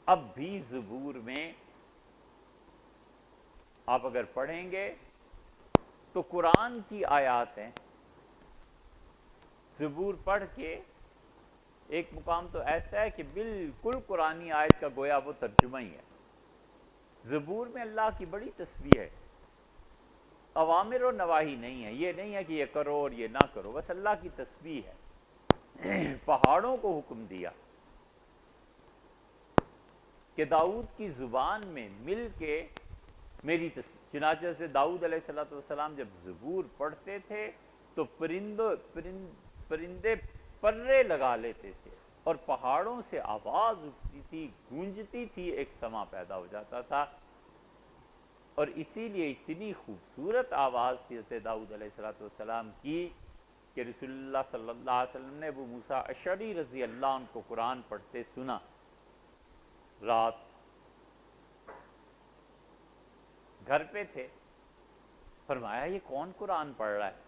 اب بھی زبور میں آپ اگر پڑھیں گے تو قرآن کی آیات ہیں. زبور پڑھ کے ایک مقام تو ایسا ہے کہ بالکل قرآنی آیت کا گویا وہ ترجمہ ہی ہے. زبور میں اللہ کی بڑی تسبیح ہے، اوامر و نواہی نہیں ہے. یہ نہیں ہے کہ یہ کرو اور یہ نہ کرو، بس اللہ کی تسبیح ہے. پہاڑوں کو حکم دیا کہ داؤد کی زبان میں مل کے میری تسبیح. چنانچہ سے داؤد علیہ السلام جب زبور پڑھتے تھے تو پرندے پرے لگا لیتے تھے اور پہاڑوں سے آواز اٹھتی تھی، گونجتی تھی، ایک سما پیدا ہو جاتا تھا، اور اسی لیے اتنی خوبصورت آواز تھی حضرت داؤد علیہ السلام کی کہ رسول اللہ صلی اللہ علیہ وسلم نے ابو موسیٰ اشعری رضی اللہ عنہ کو قرآن پڑھتے سنا رات، گھر پہ تھے، فرمایا یہ کون قرآن پڑھ رہا ہے؟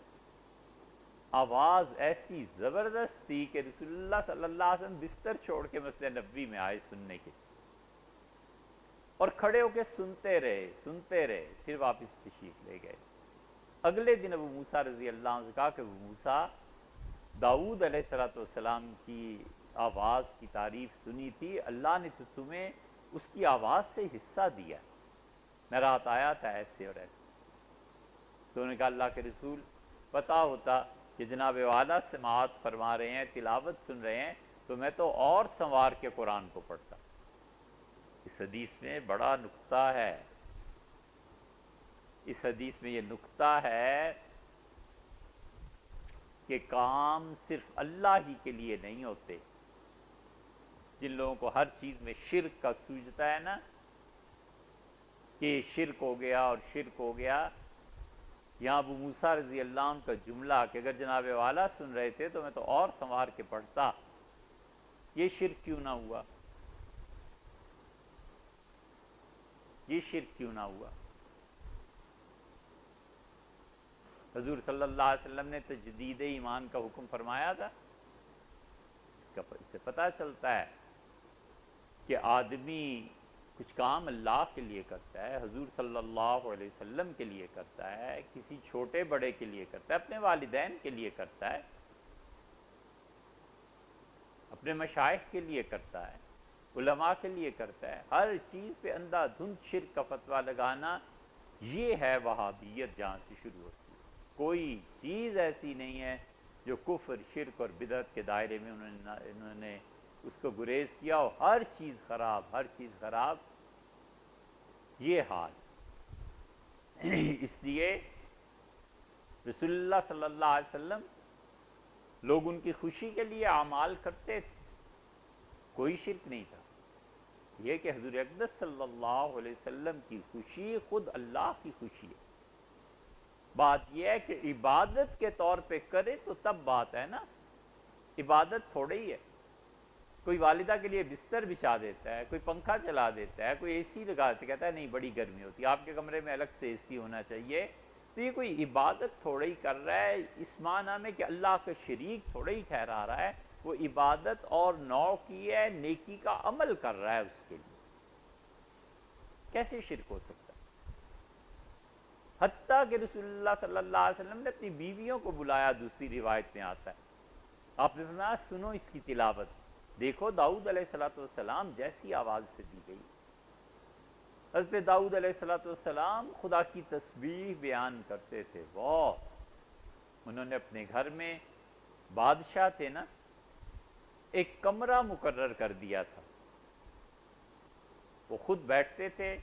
آواز ایسی زبردست تھی کہ رسول اللہ صلی اللہ علیہ وسلم بستر چھوڑ کے مسجد نبوی میں آئے سننے کے، اور کھڑے ہو کے سنتے رہے، پھر واپس تشریف لے گئے۔ اگلے دن ابو موسیٰ رضی اللہ عنہ سے کہا کہ ابو موسیٰ، داؤد علیہ السلام کی آواز کی تعریف سنی تھی، اللہ نے تو تمہیں اس کی آواز سے حصہ دیا، میں رات آیا تھا ایسے اور ایسے۔ تو انہوں نے کہا اللہ کے رسول، پتا ہوتا کہ جناب والا سماعت فرما رہے ہیں، تلاوت سن رہے ہیں، تو میں تو اور سنوار کے قرآن کو پڑھتا۔ اس حدیث میں بڑا نکتہ ہے، اس حدیث میں یہ نکتہ ہے کہ کام صرف اللہ ہی کے لیے نہیں ہوتے۔ جن لوگوں کو ہر چیز میں شرک کا سوجتا ہے نا، کہ شرک ہو گیا اور شرک ہو گیا، یہاں ابو موسیٰ رضی اللہ عنہ کا جملہ کہ اگر جناب والا سن رہے تھے تو میں تو اور سنوار کے پڑھتا، یہ شرک کیوں نہ ہوا؟ یہ شرک کیوں نہ ہوا؟ حضور صلی اللہ علیہ وسلم نے تجدید ایمان کا حکم فرمایا تھا۔ اس سے پتہ چلتا ہے کہ آدمی کچھ کام اللہ کے لیے کرتا ہے، حضور صلی اللہ علیہ وسلم کے لیے کرتا ہے، کسی چھوٹے بڑے کے لیے کرتا ہے، اپنے والدین کے لیے کرتا ہے، اپنے مشائخ کے لیے کرتا ہے، علماء کے لیے کرتا ہے۔ ہر چیز پہ اندھا دھند شرک کا فتویٰ لگانا، یہ ہے وہابیت جہاں سے شروع ہوتی ہے۔ کوئی چیز ایسی نہیں ہے جو کفر، شرک اور بدعت کے دائرے میں انہوں نے اس کو گریز کیا ہو، ہر چیز خراب، ہر چیز خراب، یہ حال۔ اس لیے رسول اللہ صلی اللہ علیہ وسلم لوگ ان کی خوشی کے لیے اعمال کرتے تھے، کوئی شرک نہیں تھا۔ یہ کہ حضور اقدس صلی اللہ علیہ وسلم کی خوشی خود اللہ کی خوشی ہے۔ بات یہ ہے کہ عبادت کے طور پہ کرے تو تب بات ہے نا، عبادت تھوڑی ہی ہے۔ کوئی والدہ کے لیے بستر بچھا دیتا ہے، کوئی پنکھا چلا دیتا ہے، کوئی اے سی لگا دیتا ہے، کہتا ہے نہیں بڑی گرمی ہوتی ہے، آپ کے کمرے میں الگ سے اے سی ہونا چاہیے، تو یہ کوئی عبادت تھوڑا ہی کر رہا ہے، اس معنی میں کہ اللہ کا شریک تھوڑا ہی ٹھہرا رہا ہے، وہ عبادت اور نوع کی ہے، نیکی کا عمل کر رہا ہے اس کے لیے۔ کیسے شرک ہو سکتا ہے؟ حتیٰ کہ رسول اللہ صلی اللہ علیہ وسلم نے اپنی بیویوں کو بلایا، دوسری روایت میں آتا ہے، آپ نے فرمایا سنو اس کی تلاوت، دیکھو داؤد علیہ السلام جیسی آواز سے دی گئی۔ حضرت داؤد علیہ السلام خدا کی تسبیح بیان کرتے تھے، واہ! انہوں نے اپنے گھر میں، بادشاہ تھے نا، ایک کمرہ مقرر کر دیا تھا، وہ خود بیٹھتے تھے،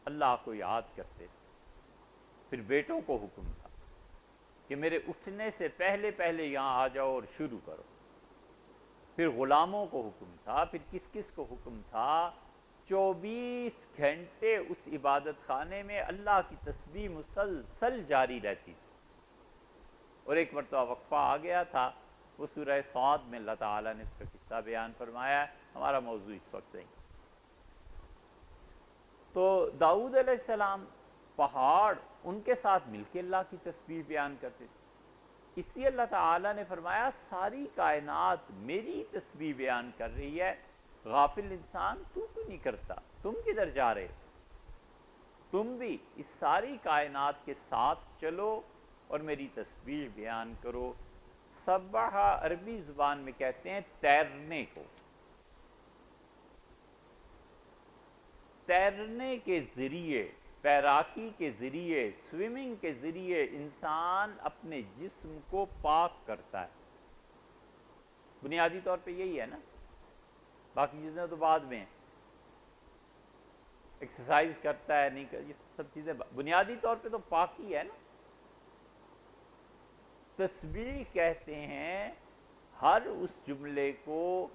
اللہ کو یاد کرتے تھے، پھر بیٹوں کو حکم تھا کہ میرے اٹھنے سے پہلے پہلے یہاں آ جاؤ اور شروع کرو، پھر غلاموں کو حکم تھا، پھر کس کس کو حکم تھا، 24 گھنٹے اس عبادت خانے میں اللہ کی تسبیح مسلسل جاری رہتی تھی۔ اور ایک مرتبہ وقفہ آ گیا تھا، وہ سورہ صاد میں اللہ تعالیٰ نے اس کا قصہ بیان فرمایا ہے، ہمارا موضوع اس وقت نہیں۔ تو داؤد علیہ السلام پہاڑ ان کے ساتھ مل کے اللہ کی تسبیح بیان کرتے تھے، اس لیے اللہ تعالیٰ نے فرمایا ساری کائنات میری تسبیح بیان کر رہی ہے، غافل انسان تو کیوں نہیں کرتا؟ تم کدھر جا رہے؟ تم بھی اس ساری کائنات کے ساتھ چلو اور میری تسبیح بیان کرو۔ سبح عربی زبان میں کہتے ہیں تیرنے کو، تیرنے کے ذریعے، تیراکی کے ذریعے، سوئمنگ کے ذریعے انسان اپنے جسم کو پاک کرتا ہے۔ بنیادی طور پہ یہی ہے نا، باقی چیزیں تو بعد میں، ایکسرسائز کرتا ہے نہیں، یہ سب چیزیں بنیادی طور پہ تو پاکی ہے نا۔ تسبیح کہتے ہیں ہر اس جملے کو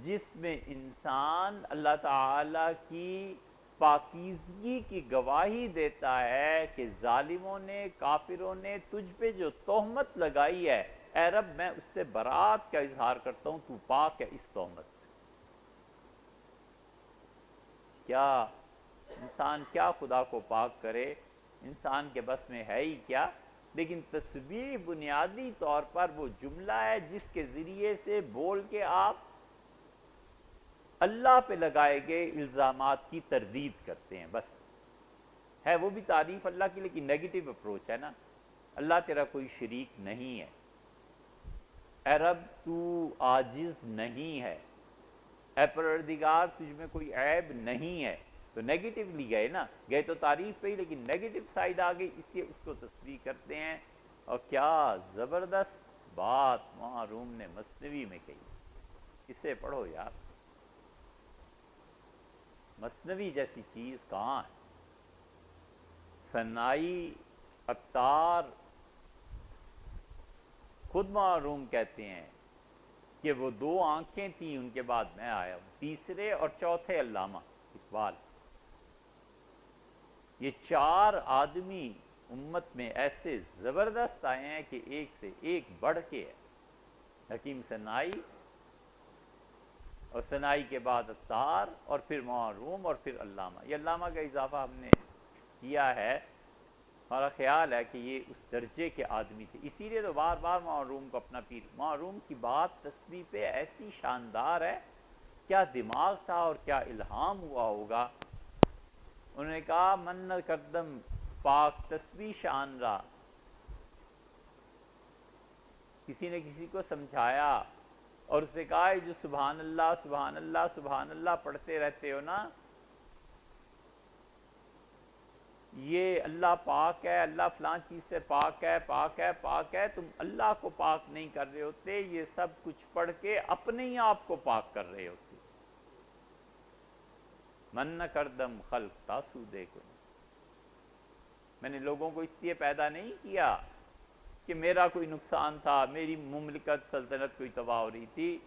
جس میں انسان اللہ تعالی کی پاکیزگی کی گواہی دیتا ہے کہ ظالموں نے، کافروں نے تجھ پہ جو تہمت لگائی ہے، اے رب میں اس سے برات کا اظہار کرتا ہوں، تو پاک ہے اس تہمت سے۔ کیا انسان کیا خدا کو پاک کرے، انسان کے بس میں ہے ہی کیا؟ لیکن تسبیح بنیادی طور پر وہ جملہ ہے جس کے ذریعے سے بول کے آپ اللہ پہ لگائے گئے الزامات کی تردید کرتے ہیں، بس ہے وہ بھی تعریف اللہ کی، لیکن نیگیٹو اپروچ ہے نا۔ اللہ تیرا کوئی شریک نہیں ہے، اے رب تو عاجز نہیں ہے، اے پروردگار تجھ میں کوئی عیب نہیں ہے، تو نیگیٹولی گئے نا، گئے تو تعریف پہ ہی لیکن نیگیٹو سائیڈ آ گئی، اس لیے اس کو تسبیح کرتے ہیں۔ اور کیا زبردست بات وہاں روم نے مثنوی میں کہی، اسے پڑھو یار، مثنوی جیسی چیز کہاں ہے؟ سنائی عطار خود معروم کہتے ہیں کہ وہ دو آنکھیں تھیں، ان کے بعد میں آیا ہوں، تیسرے اور چوتھے علامہ اقبال، یہ چار آدمی امت میں ایسے زبردست آئے ہیں کہ ایک سے ایک بڑھ کے ہے، حکیم سنائی، اور سنائی کے بعد عطار، اور پھر معروم، اور پھر علامہ۔ یہ علامہ کا اضافہ ہم نے کیا ہے، ہمارا خیال ہے کہ یہ اس درجے کے آدمی تھے، اسی لیے تو بار بار معروم کو اپنا پیر۔ معروم کی بات تسبیح پہ ایسی شاندار ہے، کیا دماغ تھا اور کیا الہام ہوا ہوگا۔ انہوں نے کہا من کردم پاک تسبیح شان را، کسی نے کسی کو سمجھایا اور اس نے کہا جو سبحان اللہ سبحان اللہ سبحان اللہ پڑھتے رہتے ہو نا، یہ اللہ پاک ہے، اللہ فلاں چیز سے پاک ہے پاک ہے پاک ہے، تم اللہ کو پاک نہیں کر رہے ہوتے، یہ سب کچھ پڑھ کے اپنے ہی آپ کو پاک کر رہے ہوتے۔ من نہ کردم خلق تاسودے کو، میں نے لوگوں کو اس لیے پیدا نہیں کیا کہ میرا کوئی نقصان تھا، میری مملکت سلطنت کوئی تباہ ہو رہی تھی،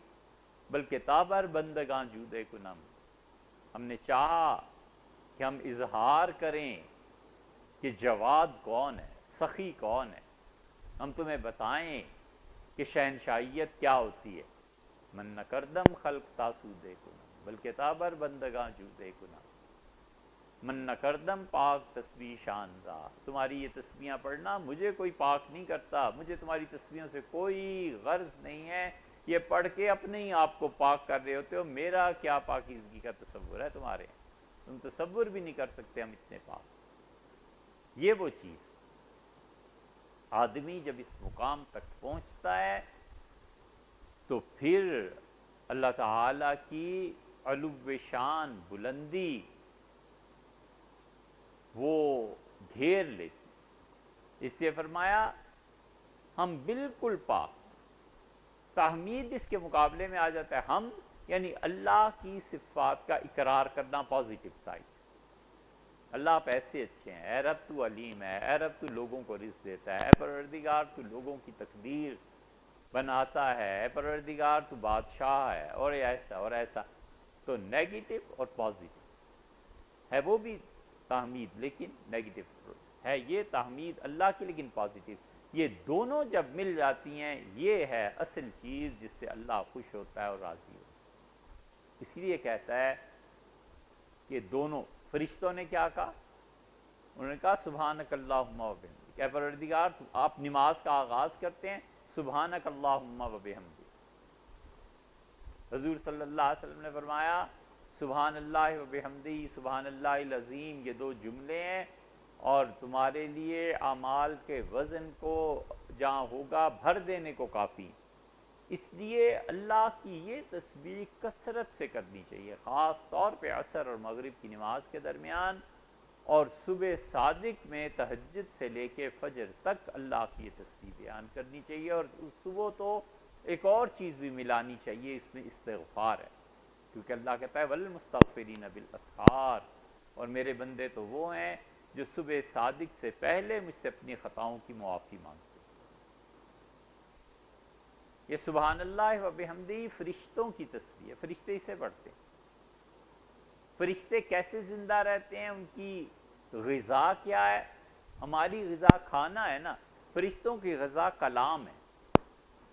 بلکہ تابر بندگاں جودے کنم، ہم نے چاہا کہ ہم اظہار کریں کہ جواد کون ہے، سخی کون ہے، ہم تمہیں بتائیں کہ شہنشاہیت کیا ہوتی ہے۔ من نہ کردم خلق تاسودے کنم بلکہ تابر بندگاں جودے کنم، من نہ کردم پاک تسبیح شان را، تمہاری یہ تسبیحاں پڑھنا مجھے کوئی پاک نہیں کرتا، مجھے تمہاری تسبیحوں سے کوئی غرض نہیں ہے، یہ پڑھ کے اپنے ہی آپ کو پاک کر رہے ہوتے ہو، میرا کیا پاکیزگی کا تصور ہے تمہارے، تم تصور بھی نہیں کر سکتے ہم اتنے پاک۔ یہ وہ چیز، آدمی جب اس مقام تک پہنچتا ہے تو پھر اللہ تعالی کی علو شان بلندی وہ گھیر لیتی، اس لیے فرمایا ہم بالکل پاک، تحمید اس کے مقابلے میں آ جاتا ہے ہم، یعنی اللہ کی صفات کا اقرار کرنا، پازیٹیو سائڈ، اللہ آپ ایسے اچھے ہیں، اے رب تو علیم ہے، اے رب تو لوگوں کو رزق دیتا ہے، اے پروردگار تو لوگوں کی تقدیر بناتا ہے، اے پروردگار تو بادشاہ ہے، اور ایسا اور ایسا، تو نیگیٹو اور پازیٹیو ہے، وہ بھی تحمید لیکن نیگیٹو ہے، یہ تحمید اللہ کی لیکن پازیٹیو، یہ دونوں جب مل جاتی ہیں یہ ہے اصل چیز جس سے اللہ خوش ہوتا ہے اور راضی ہوتا ہے۔ اسی لیے کہتا ہے کہ دونوں فرشتوں نے کیا کہا، انہوں نے کہا سبحانک اللہم و بحمدک، اے پروردگار آپ نماز کا آغاز کرتے ہیں سبحانک اللہم و بحمدک، حضور صلی اللہ علیہ وسلم نے فرمایا سبحان اللہ و بحمدی سبحان اللہ العظیم، یہ دو جملے ہیں اور تمہارے لیے اعمال کے وزن کو جہاں ہوگا بھر دینے کو کافی، اس لیے اللہ کی یہ تسبیح کثرت سے کرنی چاہیے، خاص طور پہ عصر اور مغرب کی نماز کے درمیان، اور صبح صادق میں تہجد سے لے کے فجر تک اللہ کی یہ تسبیح بیان کرنی چاہیے، اور صبح تو ایک اور چیز بھی ملانی چاہیے، اس میں استغفار ہے، کیونکہ اللہ کہتا ہے والمستغفرین بالاسحار، اور میرے بندے تو وہ ہیں جو صبح صادق سے پہلے مجھ سے اپنی خطاؤں کی معافی مانگتے ہیں۔ یہ سبحان اللہ و بحمدہ فرشتوں کی تسبیح ہے، فرشتے اسے پڑھتے ہیں۔ فرشتے کیسے زندہ رہتے ہیں، ان کی غذا کیا ہے؟ ہماری غذا کھانا ہے نا، فرشتوں کی غذا کلام ہے،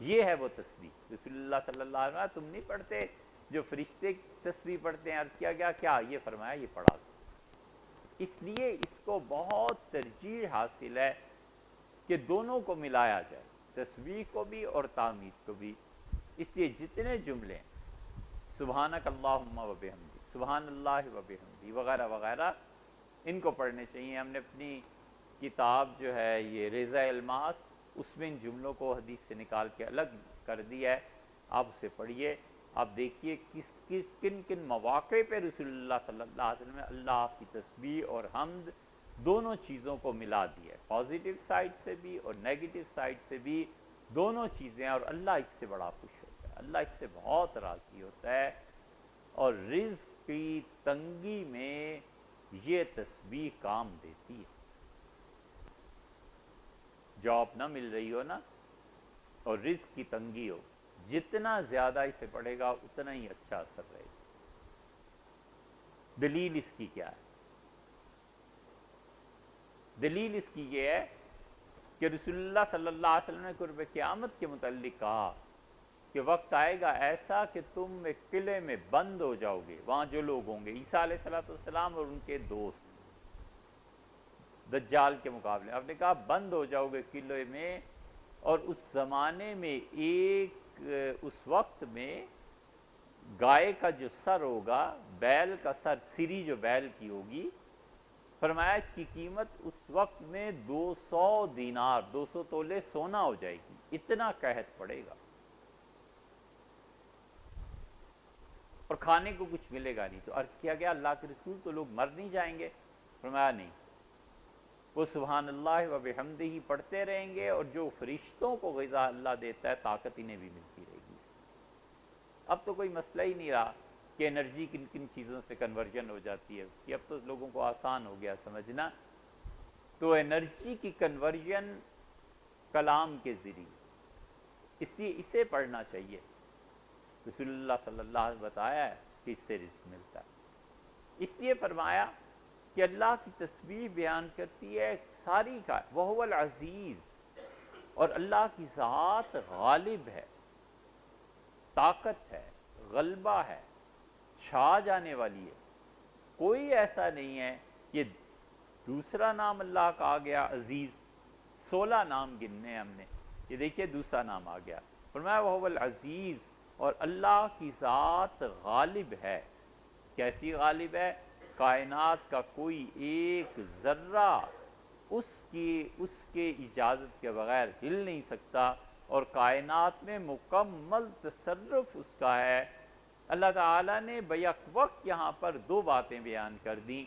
یہ ہے وہ تسبیح۔ رسول اللہ صلی اللہ علیہ وسلم، تم نہیں پڑھتے جو فرشتے تسبیح پڑھتے ہیں؟ عرض کیا گیا کیا؟ یہ فرمایا یہ پڑھا۔ اس لیے اس کو بہت ترجیح حاصل ہے کہ دونوں کو ملایا جائے، تسبیح کو بھی اور تحمید کو بھی۔ اس لیے جتنے جملے سبحانک اللہم و بحمدی، سبحان اللہ و بحمدی وغیرہ وغیرہ، ان کو پڑھنے چاہیے۔ ہم نے اپنی کتاب جو ہے یہ ریزہ الماس، اس میں ان جملوں کو حدیث سے نکال کے الگ کر دیا ہے، آپ اسے پڑھیے۔ آپ دیکھیے کن کن مواقع پہ رسول اللہ صلی اللہ علیہ وسلم نے اللہ کی تسبیح اور حمد دونوں چیزوں کو ملا دیا ہے، پازیٹیو سائڈ سے بھی اور نیگیٹو سائڈ سے بھی، دونوں چیزیں، اور اللہ اس سے بڑا خوش ہوتا ہے، اللہ اس سے بہت راضی ہوتا ہے۔ اور رزق کی تنگی میں یہ تسبیح کام دیتی ہے۔ جاب نہ مل رہی ہو نا اور رزق کی تنگی ہو، جتنا زیادہ اسے پڑھے گا اتنا ہی اچھا اثر رہے گا۔ دلیل اس کی کیا ہے؟ دلیل اس کی یہ ہے کہ رسول اللہ صلی اللہ علیہ وسلم نے قرب قیامت کے متعلق کہا کہ وقت آئے گا ایسا کہ تم ایک قلعے میں بند ہو جاؤ گے، وہاں جو لوگ ہوں گے عیسیٰ علیہ السلام اور ان کے دوست دجال کے مقابلے، آپ نے کہا بند ہو جاؤ گے قلعے میں، اور اس زمانے میں اس وقت میں گائے کا جو سر ہوگا، بیل کا سر، سری جو بیل کی ہوگی، فرمایا اس کی قیمت اس وقت میں 200 دینار، 200 تولے سونا ہو جائے گی، اتنا قحط پڑے گا، اور کھانے کو کچھ ملے گا نہیں۔ تو عرض کیا گیا اللہ کے رسول تو لوگ مر نہیں جائیں گے؟ فرمایا نہیں، وہ سبحان اللہ و بحمدہ ہی پڑھتے رہیں گے، اور جو فرشتوں کو غذا اللہ دیتا ہے طاقت انہیں بھی ملتی رہے گی۔ اب تو کوئی مسئلہ ہی نہیں رہا کہ انرجی کن کن چیزوں سے کنورژن ہو جاتی ہے، کہ اب تو لوگوں کو آسان ہو گیا سمجھنا۔ تو انرجی کی کنورژن کلام کے ذریعے، اس لیے اسے پڑھنا چاہیے۔ رسول اللہ صلی اللہ علیہ وسلم بتایا ہے کہ اس سے رزق ملتا ہے، اس لیے فرمایا کہ اللہ کی تسبیح بیان کرتی ہے ساری کا، وَهُوَ الْعَزِيزُ، اور اللہ کی ذات غالب ہے، طاقت ہے، غلبہ ہے، چھا جانے والی ہے۔ کوئی ایسا نہیں ہے، یہ دوسرا نام اللہ کا آ گیا عزیز، 16 نام گننے ہم نے، یہ دیکھیے دوسرا نام آ گیا، فرمایا وَهُوَ الْعَزِيزُ، اور اللہ کی ذات غالب ہے۔ کیسی غالب ہے؟ کائنات کا کوئی ایک ذرہ اس کے اجازت کے بغیر ہل نہیں سکتا، اور کائنات میں مکمل تصرف اس کا ہے۔ اللہ تعالیٰ نے بیک وقت یہاں پر 2 باتیں بیان کر دیں،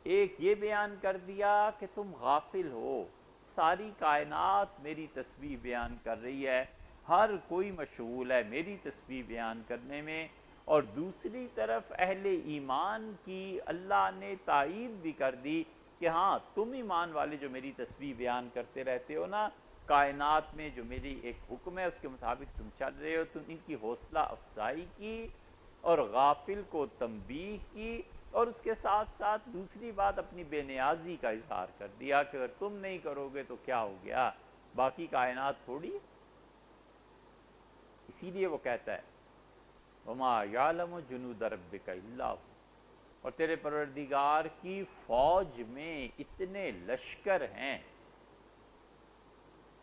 ایک یہ بیان کر دیا کہ تم غافل ہو، ساری کائنات میری تسبیح بیان کر رہی ہے، ہر کوئی مشغول ہے میری تسبیح بیان کرنے میں، اور دوسری طرف اہل ایمان کی اللہ نے تائید بھی کر دی کہ ہاں تم ایمان والے جو میری تسبیح بیان کرتے رہتے ہو نا، کائنات میں جو میری ایک حکم ہے اس کے مطابق تم چل رہے ہو، تم ان کی حوصلہ افزائی کی اور غافل کو تنبیہ کی، اور اس کے ساتھ ساتھ دوسری بات اپنی بے نیازی کا اظہار کر دیا کہ اگر تم نہیں کرو گے تو کیا ہو گیا، باقی کائنات تھوڑی۔ اسی لیے وہ کہتا ہے وَمَا يَعْلَمُ جُنُودَ رَبِّكَ إِلَّا هُوَ، اور تیرے پروردگار کی فوج میں اتنے لشکر ہیں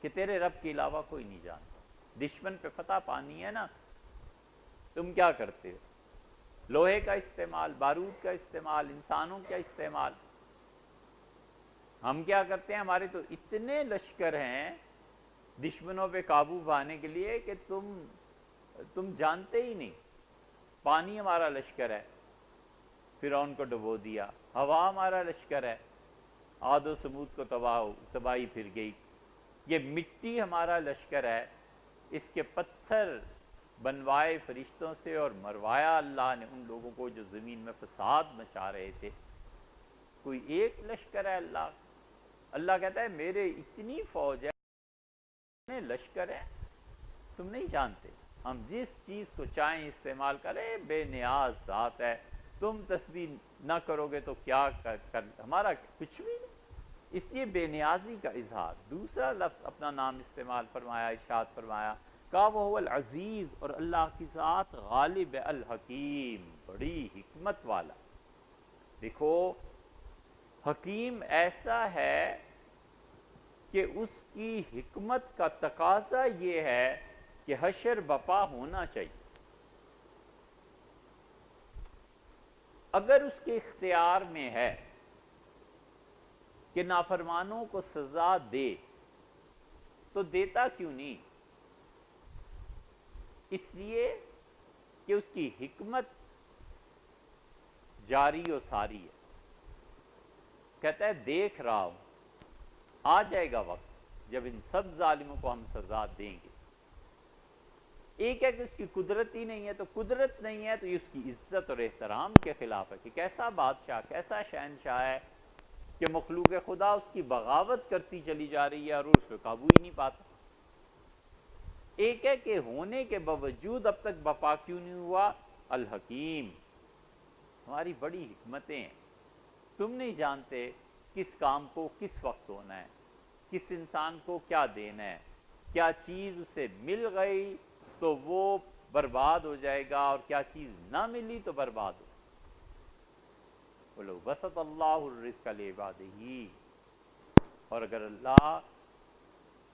کہ تیرے رب کے علاوہ کوئی نہیں جانتا۔ دشمن پہ فتح پانی ہے نا، تم کیا کرتے ہو؟ لوہے کا استعمال، بارود کا استعمال، انسانوں کا استعمال۔ ہم کیا کرتے ہیں؟ ہمارے تو اتنے لشکر ہیں دشمنوں پہ قابو پانے کے لیے کہ تم جانتے ہی نہیں۔ پانی ہمارا لشکر ہے، فرعون کو ڈبو دیا، ہوا ہمارا لشکر ہے، عاد و سمود کو تباہی پھر گئی، یہ مٹی ہمارا لشکر ہے، اس کے پتھر بنوائے فرشتوں سے اور مروایا اللہ نے ان لوگوں کو جو زمین میں فساد مچا رہے تھے۔ کوئی ایک لشکر ہے اللہ کہتا ہے میرے اتنی فوج ہے، اتنے لشکر ہیں، تم نہیں جانتے، ہم جس چیز کو چاہیں استعمال کریں، بے نیاز ذات ہے، تم تسبیح نہ کرو گے تو کیا ہمارا کچھ بھی نہیں، اس لیے بے نیازی کا اظہار۔ دوسرا لفظ اپنا نام استعمال فرمایا، ارشاد فرمایا کہ وہ العزیز، اور اللہ کی ذات غالب ہے، الحکیم، بڑی حکمت والا۔ دیکھو حکیم ایسا ہے کہ اس کی حکمت کا تقاضا یہ ہے کہ حشر بپا ہونا چاہیے۔ اگر اس کے اختیار میں ہے کہ نافرمانوں کو سزا دے تو دیتا کیوں نہیں؟ اس لیے کہ اس کی حکمت جاری و ساری ہے۔ کہتا ہے دیکھ رہا ہوں، آ جائے گا وقت جب ان سب ظالموں کو ہم سزا دیں گے۔ ایک ہے کہ اس کی قدرت ہی نہیں ہے، تو قدرت نہیں ہے تو یہ اس کی عزت اور احترام کے خلاف ہے کہ کیسا بادشاہ، کیسا شہنشاہ ہے کہ مخلوق خدا اس کی بغاوت کرتی چلی جا رہی ہے اور اس پہ قابو ہی نہیں پاتا۔ ایک ہے کہ ہونے کے باوجود اب تک بپا کیوں نہیں ہوا، الحکیم، ہماری بڑی حکمتیں ہیں، تم نہیں جانتے کس کام کو کس وقت ہونا ہے، کس انسان کو کیا دینا ہے، کیا چیز اسے مل گئی تو وہ برباد ہو جائے گا اور کیا چیز نہ ملی تو برباد ہو۔ بولو بسط اللہ الرزق لعبادہ، اور اگر اللہ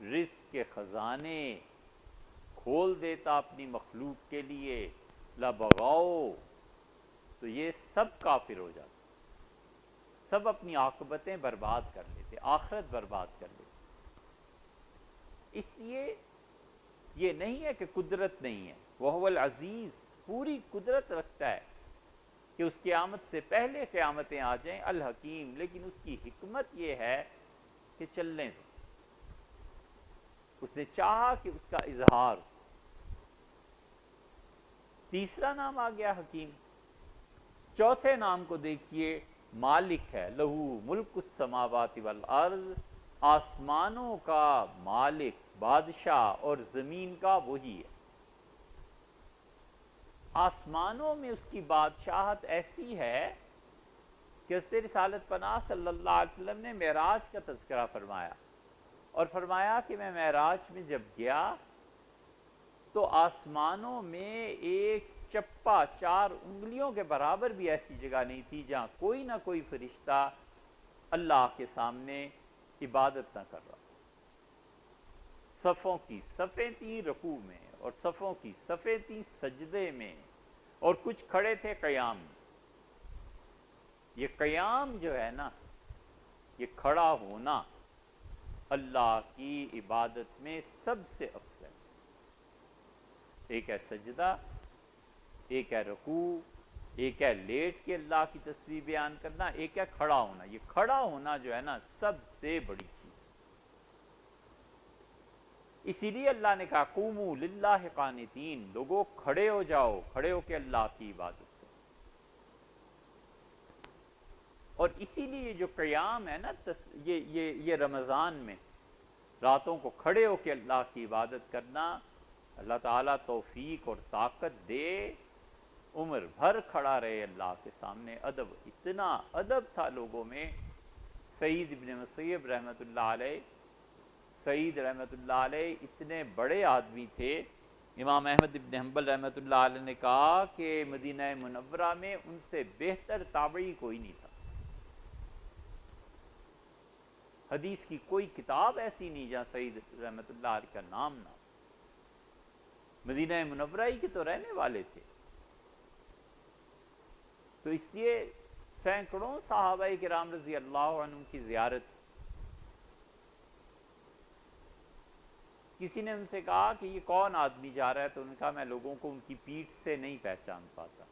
رزق کے خزانے کھول دیتا اپنی مخلوق کے لیے، لبغاؤ، تو یہ سب کافر ہو جاتے، سب اپنی عاقبتیں برباد کر لیتے، آخرت برباد کر لیتے۔ اس لیے یہ نہیں ہے کہ قدرت نہیں ہے، وہ العزیز، پوری قدرت رکھتا ہے کہ اس قیامت سے پہلے قیامتیں آ جائیں، الحکیم، لیکن اس کی حکمت یہ ہے کہ چلنے دو، اس نے چاہا کہ اس کا اظہار۔ تیسرا نام آ گیا حکیم۔ چوتھے نام کو دیکھیے، مالک ہے، لہو ملک السماوات والارض، آسمانوں کا مالک، بادشاہ، اور زمین کا وہی ہے۔ آسمانوں میں اس کی بادشاہت ایسی ہے کہ حضرت رسالت پناہ صلی اللہ علیہ وسلم نے معراج کا تذکرہ فرمایا، اور فرمایا کہ میں معراج میں جب گیا تو آسمانوں میں ایک چپا 4 انگلیوں کے برابر بھی ایسی جگہ نہیں تھی جہاں کوئی نہ کوئی فرشتہ اللہ کے سامنے عبادت نہ کر رہا۔ صفوں کی صفیں تھیں رکوع میں، اور صفوں کی صفیں تھیں سجدے میں، اور کچھ کھڑے تھے قیام میں۔ یہ قیام جو ہے نا، یہ کھڑا ہونا اللہ کی عبادت میں سب سے افضل۔ ایک ہے سجدہ، ایک ہے رکوع، ایک ہے لیٹ کے اللہ کی تسبیح بیان کرنا، ایک ہے کھڑا ہونا۔ یہ کھڑا ہونا جو ہے نا سب سے بڑی چیز۔ اسی لیے اللہ نے کہا قوموا للہ قانتین، لوگوں کھڑے ہو جاؤ، کھڑے ہو کے اللہ کی عبادت کرو۔ اور اسی لیے جو قیام ہے نا، یہ رمضان میں راتوں کو کھڑے ہو کے اللہ کی عبادت کرنا، اللہ تعالیٰ توفیق اور طاقت دے، عمر بھر کھڑا رہے اللہ کے سامنے۔ ادب، اتنا ادب تھا لوگوں میں۔ سعید ابن مسیب رحمۃ اللہ علیہ، سعید رحمۃ اللہ علیہ اتنے بڑے آدمی تھے، امام احمد ابن حنبل رحمۃ اللہ علیہ نے کہا کہ مدینہ منورہ میں ان سے بہتر تابعی کوئی نہیں تھا۔ حدیث کی کوئی کتاب ایسی نہیں جہاں سعید رحمۃ اللہ علیہ کا نام نہ ہو۔ مدینہ منورہ ہی کے تو رہنے والے تھے۔ تو اس لیے سینکڑوں صحابہ کرام رضی اللہ عنہم کی زیارت۔ کسی نے ان سے کہا کہ یہ کون آدمی جا رہا ہے، تو انہوں نے کہا میں لوگوں کو ان کی پیٹھ سے نہیں پہچان پاتا۔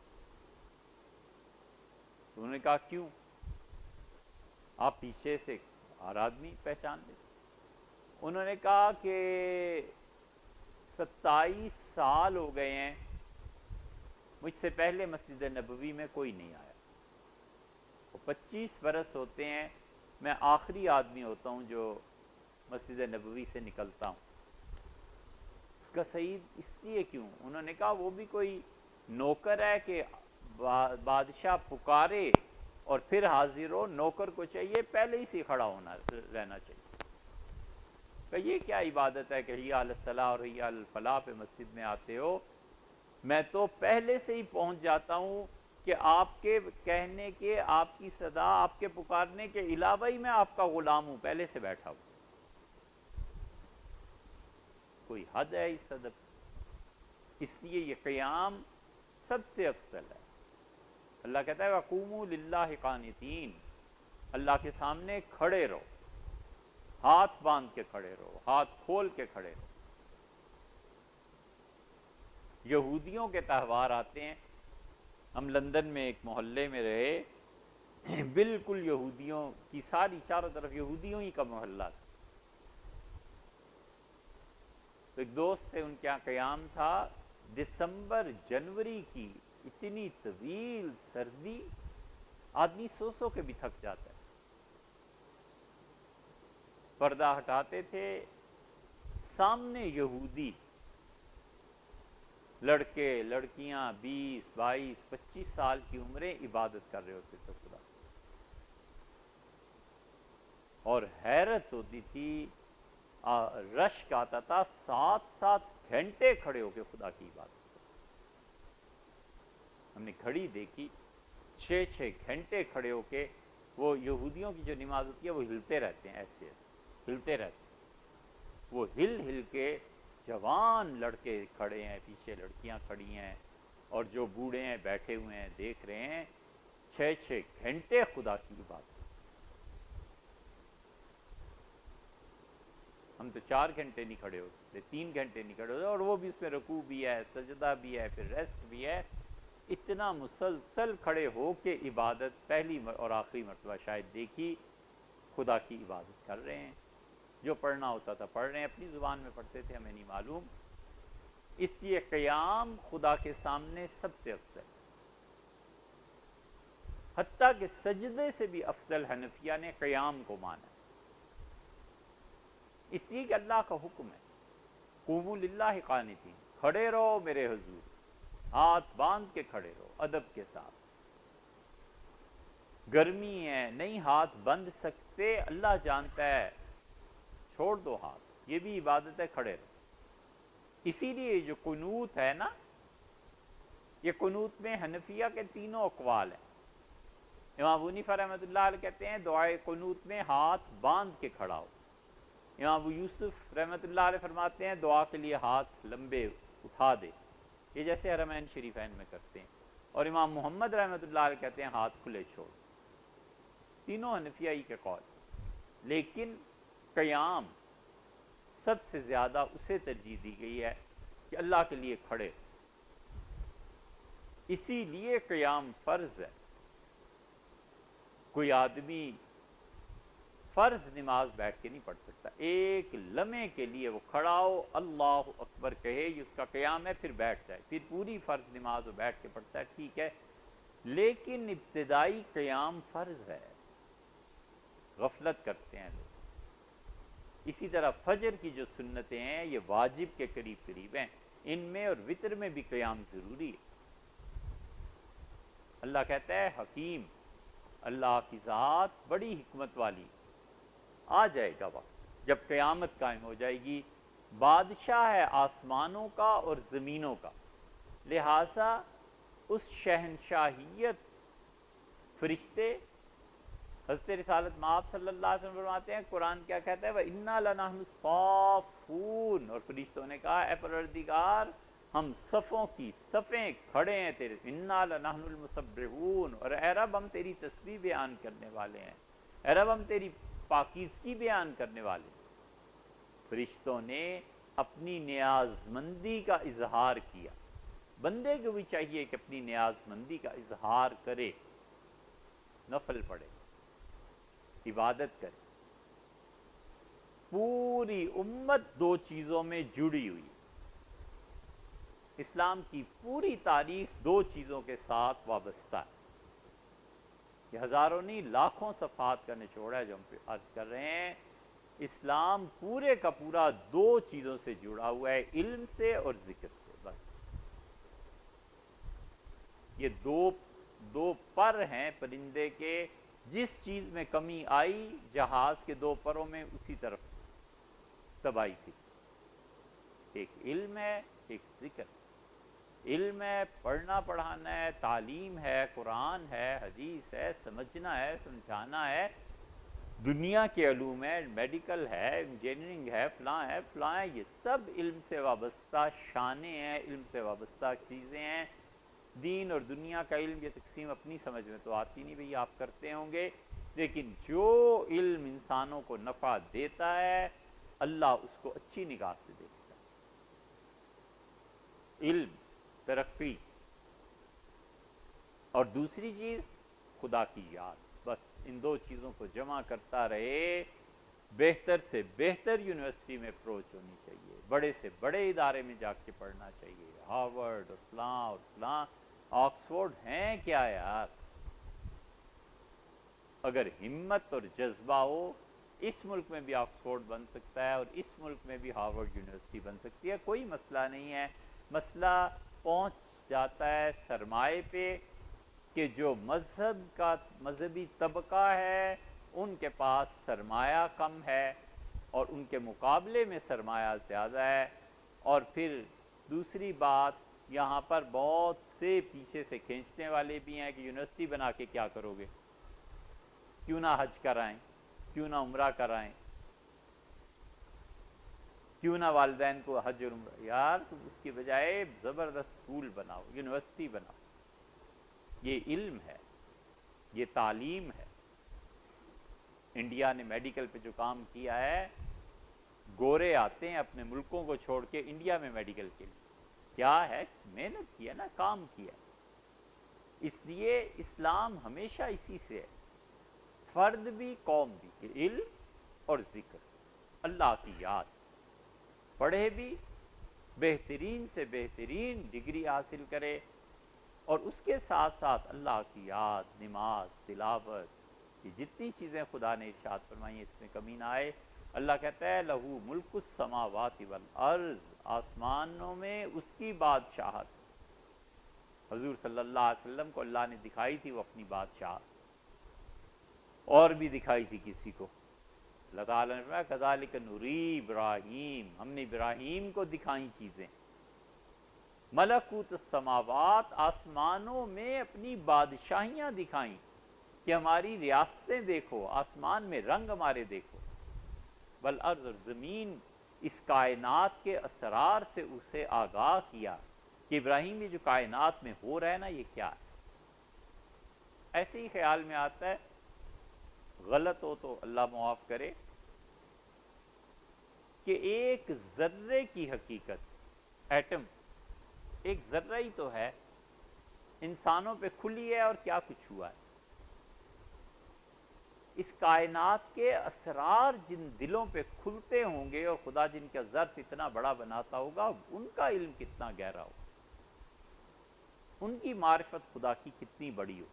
تو انہوں نے کہا کیوں؟ آپ پیچھے سے ہر آدمی پہچان لیں۔ انہوں نے کہا کہ 27 سال ہو گئے ہیں، مجھ سے پہلے مسجد نبوی میں کوئی نہیں آیا، 25 برس ہوتے ہیں، میں آخری آدمی ہوتا ہوں جو مسجد نبوی سے نکلتا ہوں۔ اس کا سعید اس لیے کیوں؟ انہوں نے کہا وہ بھی کوئی نوکر ہے کہ بادشاہ پکارے اور پھر حاضر ہو، نوکر کو چاہیے پہلے ہی سے کھڑا ہونا رہنا چاہیے. کہ یہ کیا عبادت ہے کہ حی علی الصلاح اور حی علی الفلاح پہ مسجد میں آتے ہو؟ میں تو پہلے سے ہی پہنچ جاتا ہوں کہ آپ کے کہنے کے، آپ کی صدا، آپ کے پکارنے کے علاوہ ہی میں آپ کا غلام ہوں، پہلے سے بیٹھا ہوں. کوئی حد ہے اس ادب؟ اس لیے یہ قیام سب سے افضل ہے. اللہ کہتا ہے وَقُومُوا لِلَّهِ قَانِتِينَ، اللہ کے سامنے کھڑے رہو، ہاتھ باندھ کے کھڑے رہو، ہاتھ کھول کے کھڑے رہو. یہودیوں کے تہوار آتے ہیں. ہم لندن میں ایک محلے میں رہے، بالکل یہودیوں کی ساری چاروں طرف یہودیوں ہی کا محلہ تھا. تو ایک دوست تھے، ان کے یہاں قیام تھا. دسمبر جنوری کی اتنی طویل سردی، آدمی سو سو کے بھی تھک جاتا ہے. پردہ ہٹاتے تھے، سامنے یہودی لڑکے لڑکیاں 20 22 25 سال کی عمریں عبادت کر رہے ہوتے تھے خدا. اور حیرت ہوتی تھی، رشک آتا تھا، 7 گھنٹے کھڑے ہو کے خدا کی عبادت. ہم نے گھڑی دیکھی، 6 گھنٹے کھڑے ہو کے. وہ یہودیوں کی جو نماز ہوتی ہے وہ ہلتے رہتے ہیں، ایسے ہلتے رہتے ہیں. وہ ہل ہل کے، جوان لڑکے کھڑے ہیں، پیچھے لڑکیاں کھڑی ہیں، اور جو بوڑھے ہیں بیٹھے ہوئے ہیں دیکھ رہے ہیں. 6 گھنٹے خدا کی عبادت. ہم تو 4 گھنٹے نہیں کھڑے ہوتے، 3 گھنٹے نہیں کھڑے ہوتے، اور وہ بھی اس میں رکوع بھی ہے، سجدہ بھی ہے، پھر ریسٹ بھی ہے. اتنا مسلسل کھڑے ہو کے عبادت پہلی اور آخری مرتبہ شاید دیکھی. خدا کی عبادت کر رہے ہیں، جو پڑھنا ہوتا تھا پڑھ رہے ہیں، اپنی زبان میں پڑھتے تھے، ہمیں نہیں معلوم. اس لیے قیام خدا کے سامنے سب سے افضل، حتیٰ کہ سجدے سے بھی افضل حنفیہ نے قیام کو مانا. اس لیے کہ اللہ کا حکم ہے قوموا للہ قانتین، کھڑے رہو میرے حضور، ہاتھ باندھ کے کھڑے رہو ادب کے ساتھ. گرمی ہے، نہیں ہاتھ بندھ سکتے، اللہ جانتا ہے، چھوڑ دو ہاتھ، یہ بھی عبادت ہے، کھڑے رہو. اسی لیے جو قنوت ہے نا، یہ قنوت میں حنفیہ کے تینوں اقوال ہیں. امام ابو حنیفہ رحمۃ اللہ علیہ کہتے ہیں دعائے قنوت میں ہاتھ باندھ کے کھڑا ہو. امام ابو یوسف رحمۃ اللہ علیہ فرماتے ہیں دعا کے لیے ہاتھ لمبے اٹھا دے، یہ جیسے حرمین شریفین میں کرتے ہیں. اور امام محمد رحمۃ اللہ علیہ کہتے ہیں ہاتھ کھلے چھوڑ. تینوں حنفیہ ہی کے قول. لیکن قیام سب سے زیادہ اسے ترجیح دی گئی ہے کہ اللہ کے لیے کھڑے. اسی لیے قیام فرض ہے. کوئی آدمی فرض نماز بیٹھ کے نہیں پڑھ سکتا. ایک لمحے کے لیے وہ کھڑا ہو، اللہ اکبر کہے، یہ اس کا قیام ہے، پھر بیٹھ جائے، پھر پوری فرض نماز وہ بیٹھ کے پڑھتا ہے، ٹھیک ہے. لیکن ابتدائی قیام فرض ہے، غفلت کرتے ہیں لوگ. اسی طرح فجر کی جو سنتیں ہیں یہ واجب کے قریب قریب ہیں، ان میں اور وتر میں بھی قیام ضروری ہے. اللہ کہتا ہے حکیم، اللہ کی ذات بڑی حکمت والی. آ جائے گا وقت جب قیامت قائم ہو جائے گی. بادشاہ ہے آسمانوں کا اور زمینوں کا، لہٰذا اس شہنشاہیت، فرشتے، حضرت رسالت مآب صلی اللہ علیہ وسلم فرماتے ہیں قرآن کیا کہتا ہے وَإِنَّا لَنَحْنُ الصَّافُّونَ، اور فرشتوں نے کہا اے پروردگار ہم صفوں کی صفیں کھڑے ہیں تیرے. اِنَّا لَنَحْنُ الْمُسَبِّحُونَ، اور اے رب ہم تیری تسبیح بیان کرنے والے ہیں، اے رب ہم تیری پاکیزگی بیان کرنے والے. فرشتوں نے اپنی نیاز مندی کا اظہار کیا. بندے کو بھی چاہیے کہ اپنی نیاز مندی کا اظہار کرے، نفل پڑھے، عبادت کرے. پوری امت 2 چیزوں میں جڑی ہوئی. اسلام کی پوری تاریخ 2 چیزوں کے ساتھ وابستہ ہے. یہ ہزاروں نہیں لاکھوں صفحات کا نچوڑ ہے جو ہم عرض کر رہے ہیں. اسلام پورے کا پورا دو چیزوں سے جڑا ہوا ہے، علم سے اور ذکر سے، بس یہ دو پر ہیں پرندے کے، جس چیز میں کمی آئی جہاز کے دو پروں میں اسی طرف تباہی تھی، ایک علم ہے ایک ذکر۔ علم ہے، پڑھنا پڑھانا ہے، تعلیم ہے، قرآن ہے، حدیث ہے، سمجھنا ہے، سمجھانا ہے، دنیا کے علوم ہے، میڈیکل ہے، انجینئرنگ ہے، فلاں ہے فلاں ہے، یہ سب علم سے وابستہ شانیں ہیں، علم سے وابستہ چیزیں ہیں۔ دین اور دنیا کا علم، یہ تقسیم اپنی سمجھ میں تو آتی نہیں، بھئی آپ کرتے ہوں گے، لیکن جو علم انسانوں کو نفع دیتا ہے اللہ اس کو اچھی نگاہ سے دیکھتا ہے۔ علم، ترقی، اور دوسری چیز خدا کی یاد، بس ان دو چیزوں کو جمع کرتا رہے۔ بہتر سے بہتر یونیورسٹی میں اپروچ ہونی چاہیے، بڑے سے بڑے ادارے میں جا کے پڑھنا چاہیے، ہارورڈ اور فلاں آکسفورڈ ہیں کیا یار؟ اگر ہمت اور جذبہ ہو، اس ملک میں بھی آکسفورڈ بن سکتا ہے اور اس ملک میں بھی ہارورڈ یونیورسٹی بن سکتی ہے، کوئی مسئلہ نہیں ہے۔ مسئلہ پہنچ جاتا ہے سرمائے پہ کہ جو مذہبی طبقہ ہے ان کے پاس سرمایہ کم ہے اور ان کے مقابلے میں سرمایہ زیادہ ہے، اور پھر دوسری بات یہاں پر بہت سے پیچھے سے کھینچنے والے بھی ہیں کہ یونیورسٹی بنا کے کیا کرو گے، کیوں نہ حج کرائیں، کیوں نہ عمرہ کرائیں، کیوں نہ والدین کو حج اور عمرہ، یار تم اس کی بجائے زبردست اسکول بناؤ، یونیورسٹی بناؤ۔ یہ علم ہے، یہ تعلیم ہے۔ انڈیا نے میڈیکل پہ جو کام کیا ہے، گورے آتے ہیں اپنے ملکوں کو چھوڑ کے انڈیا میں میڈیکل کے لیے، کیا ہے؟ محنت کیا نا، کام کیا۔ اس لیے اسلام ہمیشہ اسی سے ہے، فرد بھی قوم بھی، کہ علم اور ذکر، اللہ کی یاد، پڑھے بھی، بہترین سے بہترین ڈگری حاصل کرے، اور اس کے ساتھ ساتھ اللہ کی یاد، نماز، تلاوت، یہ جتنی چیزیں خدا نے ارشاد فرمائی ہیں اس میں کمی نہ آئے۔ اللہ کہتا ہے لہو ملک السماوات والارض، آسمانوں میں اس کی بادشاہت۔ حضور صلی اللہ علیہ وسلم کو اللہ نے دکھائی تھی وہ اپنی بادشاہت، اور بھی دکھائی تھی کسی کو۔ اللہ تعالیٰ نے فرمایا کذالک نری ابراہیم، ہم نے ابراہیم کو دکھائیں چیزیں۔ ملکوت السماوات، آسمانوں میں اپنی بادشاہیاں دکھائیں کہ ہماری ریاستیں دیکھو، آسمان میں رنگ ہمارے دیکھو، والارض، اور زمین، اس کائنات کے اسرار سے اسے آگاہ کیا کہ ابراہیم یہ جو کائنات میں ہو رہا ہے نا یہ کیا ہے۔ ایسے ہی خیال میں آتا ہے، غلط ہو تو اللہ معاف کرے، کہ ایک ذرے کی حقیقت، ایٹم، ایک ذرہ ہی تو ہے، انسانوں پہ کھلی ہے اور کیا کچھ ہوا ہے۔ اس کائنات کے اسرار جن دلوں پہ کھلتے ہوں گے اور خدا جن کا ظرف اتنا بڑا بناتا ہوگا، ان کا علم کتنا گہرا ہوگا، ان کی معرفت خدا کی کتنی بڑی ہو،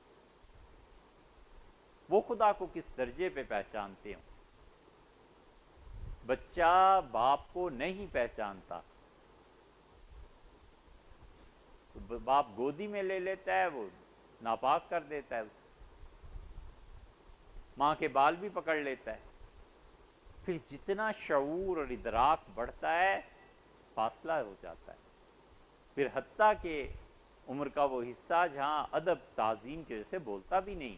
وہ خدا کو کس درجے پہ پہچانتے ہوں۔ بچہ باپ کو نہیں پہچانتا، باپ گودی میں لے لیتا ہے، وہ ناپاک کر دیتا ہے اسے، ماں کے بال بھی پکڑ لیتا ہے۔ پھر جتنا شعور اور ادراک بڑھتا ہے فاصلہ ہو جاتا ہے، پھر حتیٰ کہ عمر کا وہ حصہ جہاں ادب تعظیم کی وجہ سے بولتا بھی نہیں،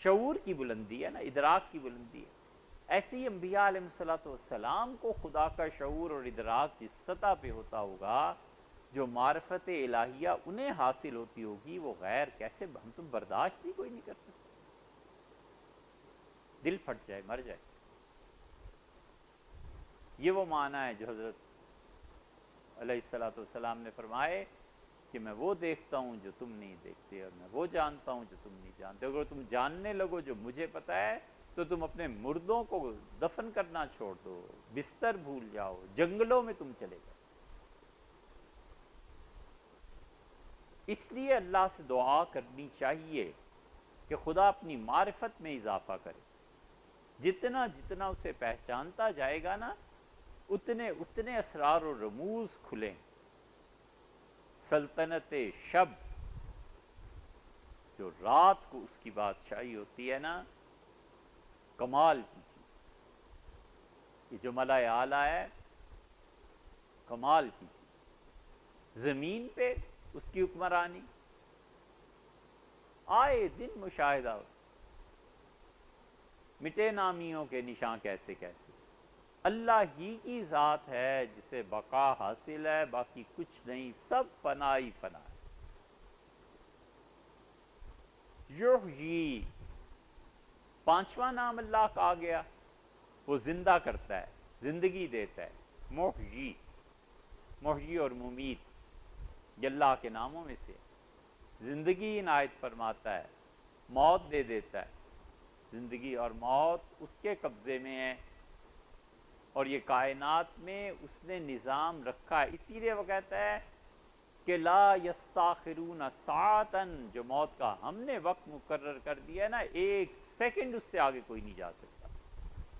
شعور کی بلندی ہے نا، ادراک کی بلندی ہے۔ ایسے ہی انبیاء علیہ السلام کو خدا کا شعور اور ادراک جس سطح پہ ہوتا ہوگا، جو معرفت الہیہ انہیں حاصل ہوتی ہوگی، وہ غیر کیسے، ہم تو برداشت بھی کوئی نہیں کر سکتے، دل پھٹ جائے، مر جائے۔ یہ وہ معنی ہے جو حضرت علیہ السلام نے فرمائے کہ میں وہ دیکھتا ہوں جو تم نہیں دیکھتے، اور میں وہ جانتا ہوں جو تم نہیں جانتے۔ اگر تم جاننے لگو جو مجھے پتا ہے تو تم اپنے مردوں کو دفن کرنا چھوڑ دو، بستر بھول جاؤ، جنگلوں میں تم چلے جاؤ۔ اس لیے اللہ سے دعا کرنی چاہیے کہ خدا اپنی معرفت میں اضافہ کرے، جتنا جتنا اسے پہچانتا جائے گا نا، اتنے اتنے اسرار و رموز کھلیں۔ سلطنت شب، جو رات کو اس کی بادشاہی ہوتی ہے نا، کمال کی چیز۔ یہ جو ملائے اعلیٰ ہے، کمال کی چیز۔ زمین پہ اس کی حکمرانی آئے دن مشاہدہ ہو، مٹے نامیوں کے نشان کیسے کیسے۔ اللہ ہی کی ذات ہے جسے بقا حاصل ہے، باقی کچھ نہیں، سب فنا ہی فنا ہے۔ یحیی، پانچواں نام اللہ کا آ گیا، وہ زندہ کرتا ہے، زندگی دیتا ہے۔ محیی، محیی اور ممیت یہ اللہ کے ناموں میں سے۔ زندگی عنایت فرماتا ہے، موت دے دیتا ہے۔ زندگی اور موت اس کے قبضے میں ہے، اور یہ کائنات میں اس نے نظام رکھا ہے۔ اسی لیے وہ کہتا ہے کہ لا یستاخرون ساعتا، جو موت کا ہم نے وقت مقرر کر دیا ہے نا، ایک سیکنڈ اس سے آگے کوئی نہیں جا سکتا۔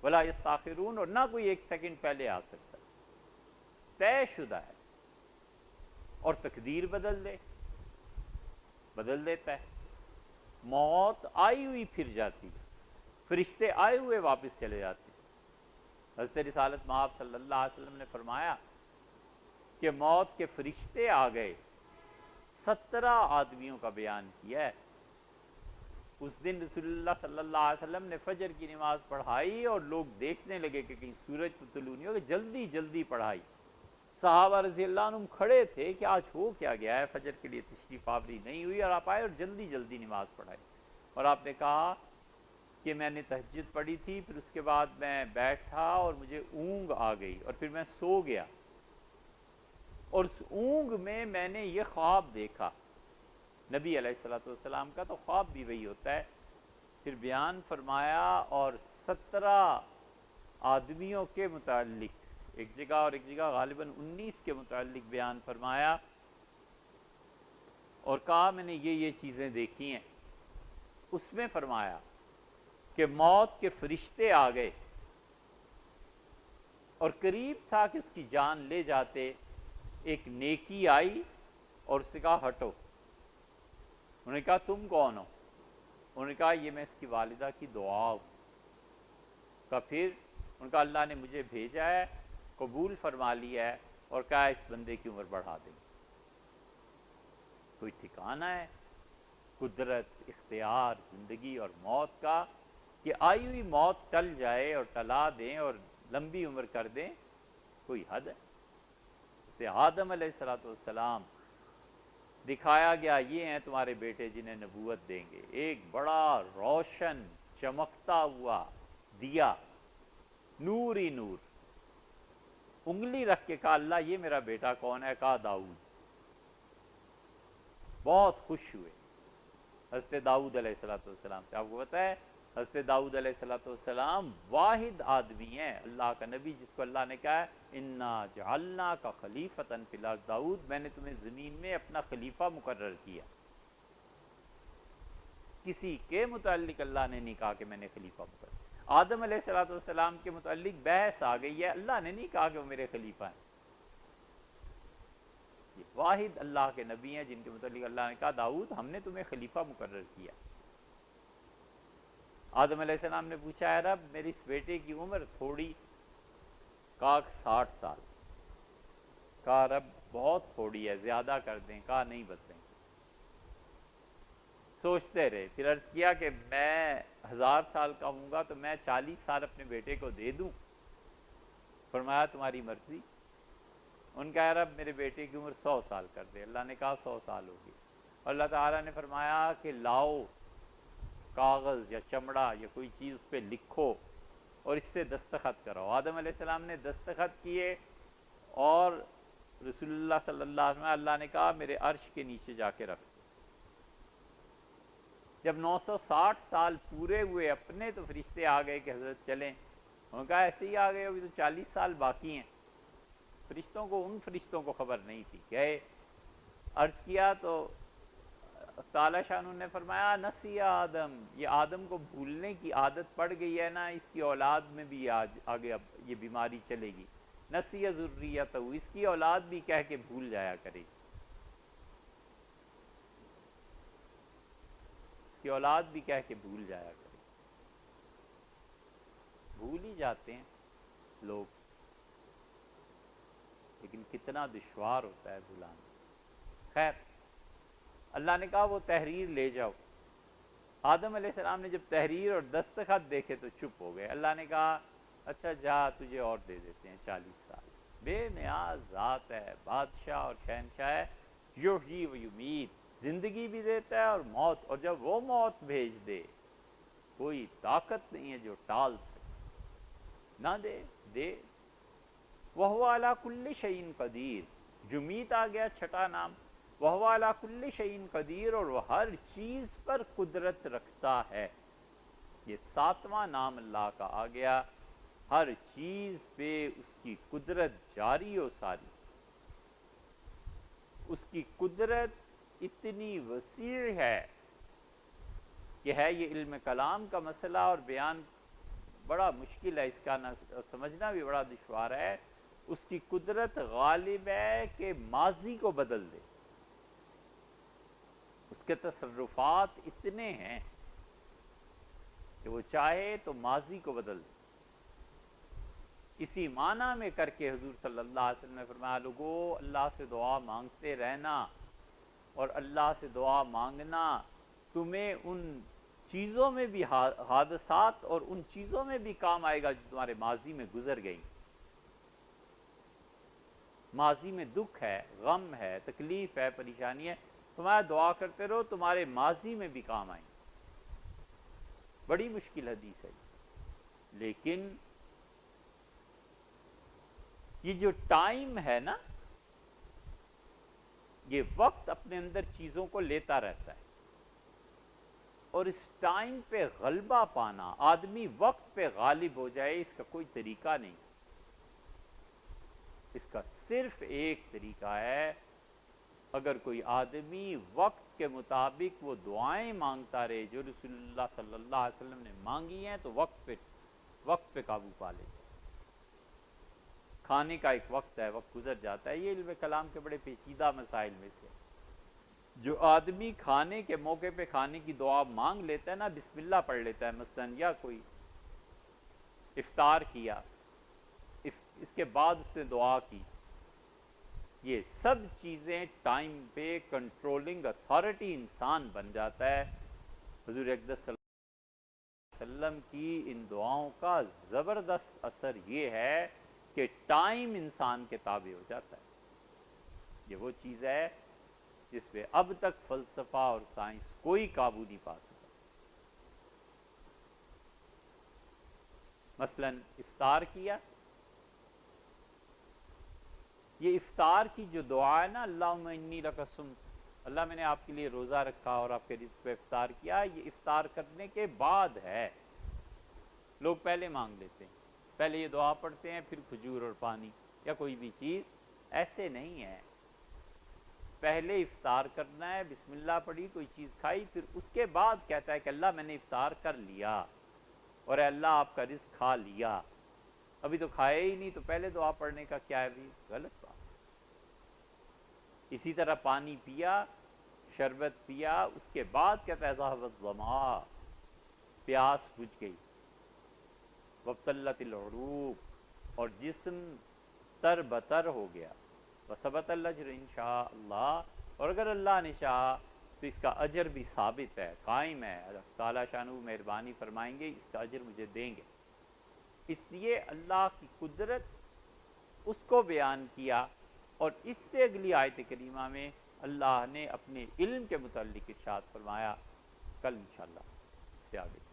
ولا یستاخرون، اور نہ کوئی ایک سیکنڈ پہلے آ سکتا، طے شدہ ہے۔ اور تقدیر بدل دیتا ہے۔ موت آئی ہوئی پھر جاتی، فرشتے آئے ہوئے واپس چلے جاتے۔ حضرت رسالت مآب صلی اللہ علیہ وسلم نے فرمایا کہ موت کے فرشتے آ گئے، 17 آدمیوں کا بیان کیا ہے۔ اس دن رسول اللہ صلی اللہ علیہ وسلم نے فجر کی نماز پڑھائی اور لوگ دیکھنے لگے کہ کہیں سورج تو طلوع نہیں ہوگا، جلدی جلدی پڑھائی۔ صحابہ رضی اللہ عنہم کھڑے تھے کہ آج ہو کیا گیا ہے، فجر کے لیے تشریف آوری نہیں ہوئی، اور آپ آئے اور جلدی جلدی نماز پڑھائی۔ اور آپ نے کہا کہ میں نے تہجد پڑھی تھی، پھر اس کے بعد میں بیٹھا اور مجھے اونگ آ گئی، اور پھر میں سو گیا، اور اس اونگ میں نے یہ خواب دیکھا۔ نبی علیہ الصلوۃ والسلام کا تو خواب بھی وہی ہوتا ہے۔ پھر بیان فرمایا، اور 17 آدمیوں کے متعلق ایک جگہ اور ایک جگہ غالباً 19 کے متعلق بیان فرمایا، اور کہا میں نے یہ چیزیں دیکھی ہیں۔ اس میں فرمایا کہ موت کے فرشتے آ گئے، اور قریب تھا کہ اس کی جان لے جاتے۔ ایک نیکی آئی اور اس سے کہا ہٹو۔ انہوں نے کہا تم کون ہو؟ انہوں نے کہا یہ میں اس کی والدہ کی دعا ہوں۔ کہا پھر؟ انہوں نے کہا اللہ نے مجھے بھیجا ہے، قبول فرما لیا ہے، اور کہا اس بندے کی عمر بڑھا دیں۔ کوئی ٹھکانہ ہے قدرت، اختیار، زندگی اور موت کا، کہ آئی ہوئی موت ٹل جائے اور ٹلا دیں اور لمبی عمر کر دیں؟ کوئی حد ہے؟ اس سے آدم علیہ السلام دکھایا گیا، یہ ہیں تمہارے بیٹے جنہیں نبوت دیں گے۔ ایک بڑا روشن چمکتا ہوا دیا، نور ہی نور۔ انگلی رکھ کے کہا اللہ یہ میرا بیٹا کون ہے؟ کہا داؤد۔ بہت خوش ہوئے حضرت داؤد علیہ السلام سے۔ آپ کو پتہ ہے حضرت داؤد علیہ السلام واحد آدمی ہیں، اللہ کا نبی، جس کو اللہ نے کہا ہے انا جعلناک خلیفۃ فی الارض، داؤد میں نے تمہیں زمین میں اپنا خلیفہ مقرر کیا۔ کسی کے متعلق اللہ نے نہیں کہا کہ میں نے خلیفہ مقرر۔ آدم علیہ السلام کے متعلق بحث آ گئی ہے، اللہ نے نہیں کہا کہ وہ میرے خلیفہ ہیں۔ یہ واحد اللہ کے نبی ہیں جن کے متعلق اللہ نے کہا داؤد ہم نے تمہیں خلیفہ مقرر کیا۔ آدم علیہ السلام نے پوچھا ہے رب میری اس بیٹے کی عمر تھوڑی، کہا 60 سال۔ کہا رب بہت تھوڑی ہے، زیادہ کر دیں۔ کہا نہیں بدلیں۔ سوچتے رہے، پھر عرض کیا کہ میں 1000 سال کا ہوں گا تو میں 40 سال اپنے بیٹے کو دے دوں؟ فرمایا تمہاری مرضی۔ ان کا رب میرے بیٹے کی عمر 100 سال کر دے۔ اللہ نے کہا 100 سال ہوگی۔ اور اللہ تعالیٰ نے فرمایا کہ لاؤ کاغذ یا چمڑا یا کوئی چیز اس پہ لکھو اور اس سے دستخط کراؤ۔ آدم علیہ السلام نے دستخط کیے، اور رسول اللہ صلی اللہ علیہ وسلم اللہ نے کہا میرے عرش کے نیچے جا کے رکھ۔ جب 960 سال پورے ہوئے اپنے، تو فرشتے آ گئے کہ حضرت چلیں۔ انہوں نے کہا ایسے ہی آ گئے، ابھی تو 40 سال باقی ہیں۔ فرشتوں کو، ان فرشتوں کو خبر نہیں تھی۔ گئے، عرض کیا تو تعالی شاہ نے فرمایا نسی آدم، یہ آدم کو بھولنے کی عادت پڑ گئی ہے نا، اس کی اولاد میں بھی آگے اب یہ بیماری چلے گی. نسی ذریتہ، اس کی اولاد بھی کہہ کے بھول جایا کرے گی، اس کی اولاد بھی کہہ کے بھول جایا کرے گی. بھول ہی جاتے ہیں لوگ، لیکن کتنا دشوار ہوتا ہے بھلانا. خیر، اللہ نے کہا وہ تحریر لے جاؤ. آدم علیہ السلام نے جب تحریر اور دستخط دیکھے تو چپ ہو گئے. اللہ نے کہا اچھا جا، تجھے اور دے دیتے ہیں 40 سال. بے نیاز ذات ہے، بادشاہ اور شہنشاہ ہے. یحیی و یمیت، زندگی بھی دیتا ہے اور موت، اور جب وہ موت بھیج دے کوئی طاقت نہیں ہے جو ٹال سکے. نہ دے دے. وَهُوَ عَلَى كُلِّ شَيْءٍ قَدِيرٌ، یمیت آ گیا چھٹا نام. وَهُوَ عَلَى كُلِّ شَيْءٍ قَدِيرٌ، اور وہ ہر چیز پر قدرت رکھتا ہے. یہ 7واں نام اللہ کا آ گیا. ہر چیز پہ اس کی قدرت جاری و ساری. اس کی قدرت اتنی وسیع ہے کہ ہے یہ علم کلام کا مسئلہ اور بیان بڑا مشکل ہے، اس کا سمجھنا بھی بڑا دشوار ہے. اس کی قدرت غالب ہے کہ ماضی کو بدل دے. اس کے تصرفات اتنے ہیں کہ وہ چاہے تو ماضی کو بدل دے. اسی معنی میں کر کے حضور صلی اللہ علیہ وسلم نے فرمایا لوگو اللہ سے دعا مانگتے رہنا، اور اللہ سے دعا مانگنا تمہیں ان چیزوں میں بھی حادثات اور ان چیزوں میں بھی کام آئے گا جو تمہارے ماضی میں گزر گئی. ماضی میں دکھ ہے، غم ہے، تکلیف ہے، پریشانی ہے، تمہارا دعا کرتے رہو تمہارے ماضی میں بھی کام آئیں. بڑی مشکل حدیث ہے، لیکن یہ جو ٹائم ہے نا، یہ وقت اپنے اندر چیزوں کو لیتا رہتا ہے، اور اس ٹائم پہ غلبہ پانا، آدمی وقت پہ غالب ہو جائے، اس کا کوئی طریقہ نہیں. اس کا صرف ایک طریقہ ہے، اگر کوئی آدمی وقت کے مطابق وہ دعائیں مانگتا رہے جو رسول اللہ صلی اللہ علیہ وسلم نے مانگی ہیں، تو وقت پہ قابو پا لے. کھانے کا ایک وقت ہے، وقت گزر جاتا ہے. یہ علم کلام کے بڑے پیچیدہ مسائل میں سے. جو آدمی کھانے کے موقع پہ کھانے کی دعا مانگ لیتا ہے نا، بسم اللہ پڑھ لیتا ہے مثلا، یا کوئی افطار کیا، اس کے بعد اس نے دعا کی، یہ سب چیزیں ٹائم پہ کنٹرولنگ اتھارٹی انسان بن جاتا ہے. حضور اقدس صلی اللہ علیہ وسلم کی ان دعاؤں کا زبردست اثر یہ ہے کہ ٹائم انسان کے تابع ہو جاتا ہے. یہ وہ چیز ہے جس پہ اب تک فلسفہ اور سائنس کوئی قابو نہیں پا سکا. مثلا افطار کیا، یہ افطار کی جو دعا ہے نا، اللہم انی لک صمت، اللہ میں نے آپ کے لیے روزہ رکھا اور آپ کے رزق پہ افطار کیا، یہ افطار کرنے کے بعد ہے. لوگ پہلے مانگ لیتے ہیں، پہلے یہ دعا پڑھتے ہیں پھر کھجور اور پانی یا کوئی بھی چیز. ایسے نہیں ہے، پہلے افطار کرنا ہے، بسم اللہ پڑھی، کوئی چیز کھائی، پھر اس کے بعد کہتا ہے کہ اللہ میں نے افطار کر لیا اور اے اللہ آپ کا رزق کھا لیا. ابھی تو کھایا ہی نہیں، تو پہلے دعا پڑھنے کا کیا ہے بھی؟ غلط بات. اسی طرح پانی پیا، شربت پیا، اس کے بعد کہتا ہے ذهب الظمآ، پیاس بجھ گئی، وابتلت العروق، اور جسم تر بتر ہو گیا، وثبت الاجر انشاء اللہ، اور اگر اللہ نے چاہا تو اس کا اجر بھی ثابت ہے، قائم ہے. تعالیٰ شانہ مہربانی فرمائیں گے، اس کا اجر مجھے دیں گے. اس لیے اللہ کی قدرت اس کو بیان کیا، اور اس سے اگلی آیت کریمہ میں اللہ نے اپنے علم کے متعلق ارشاد فرمایا. کل انشاءاللہ اس سے آگے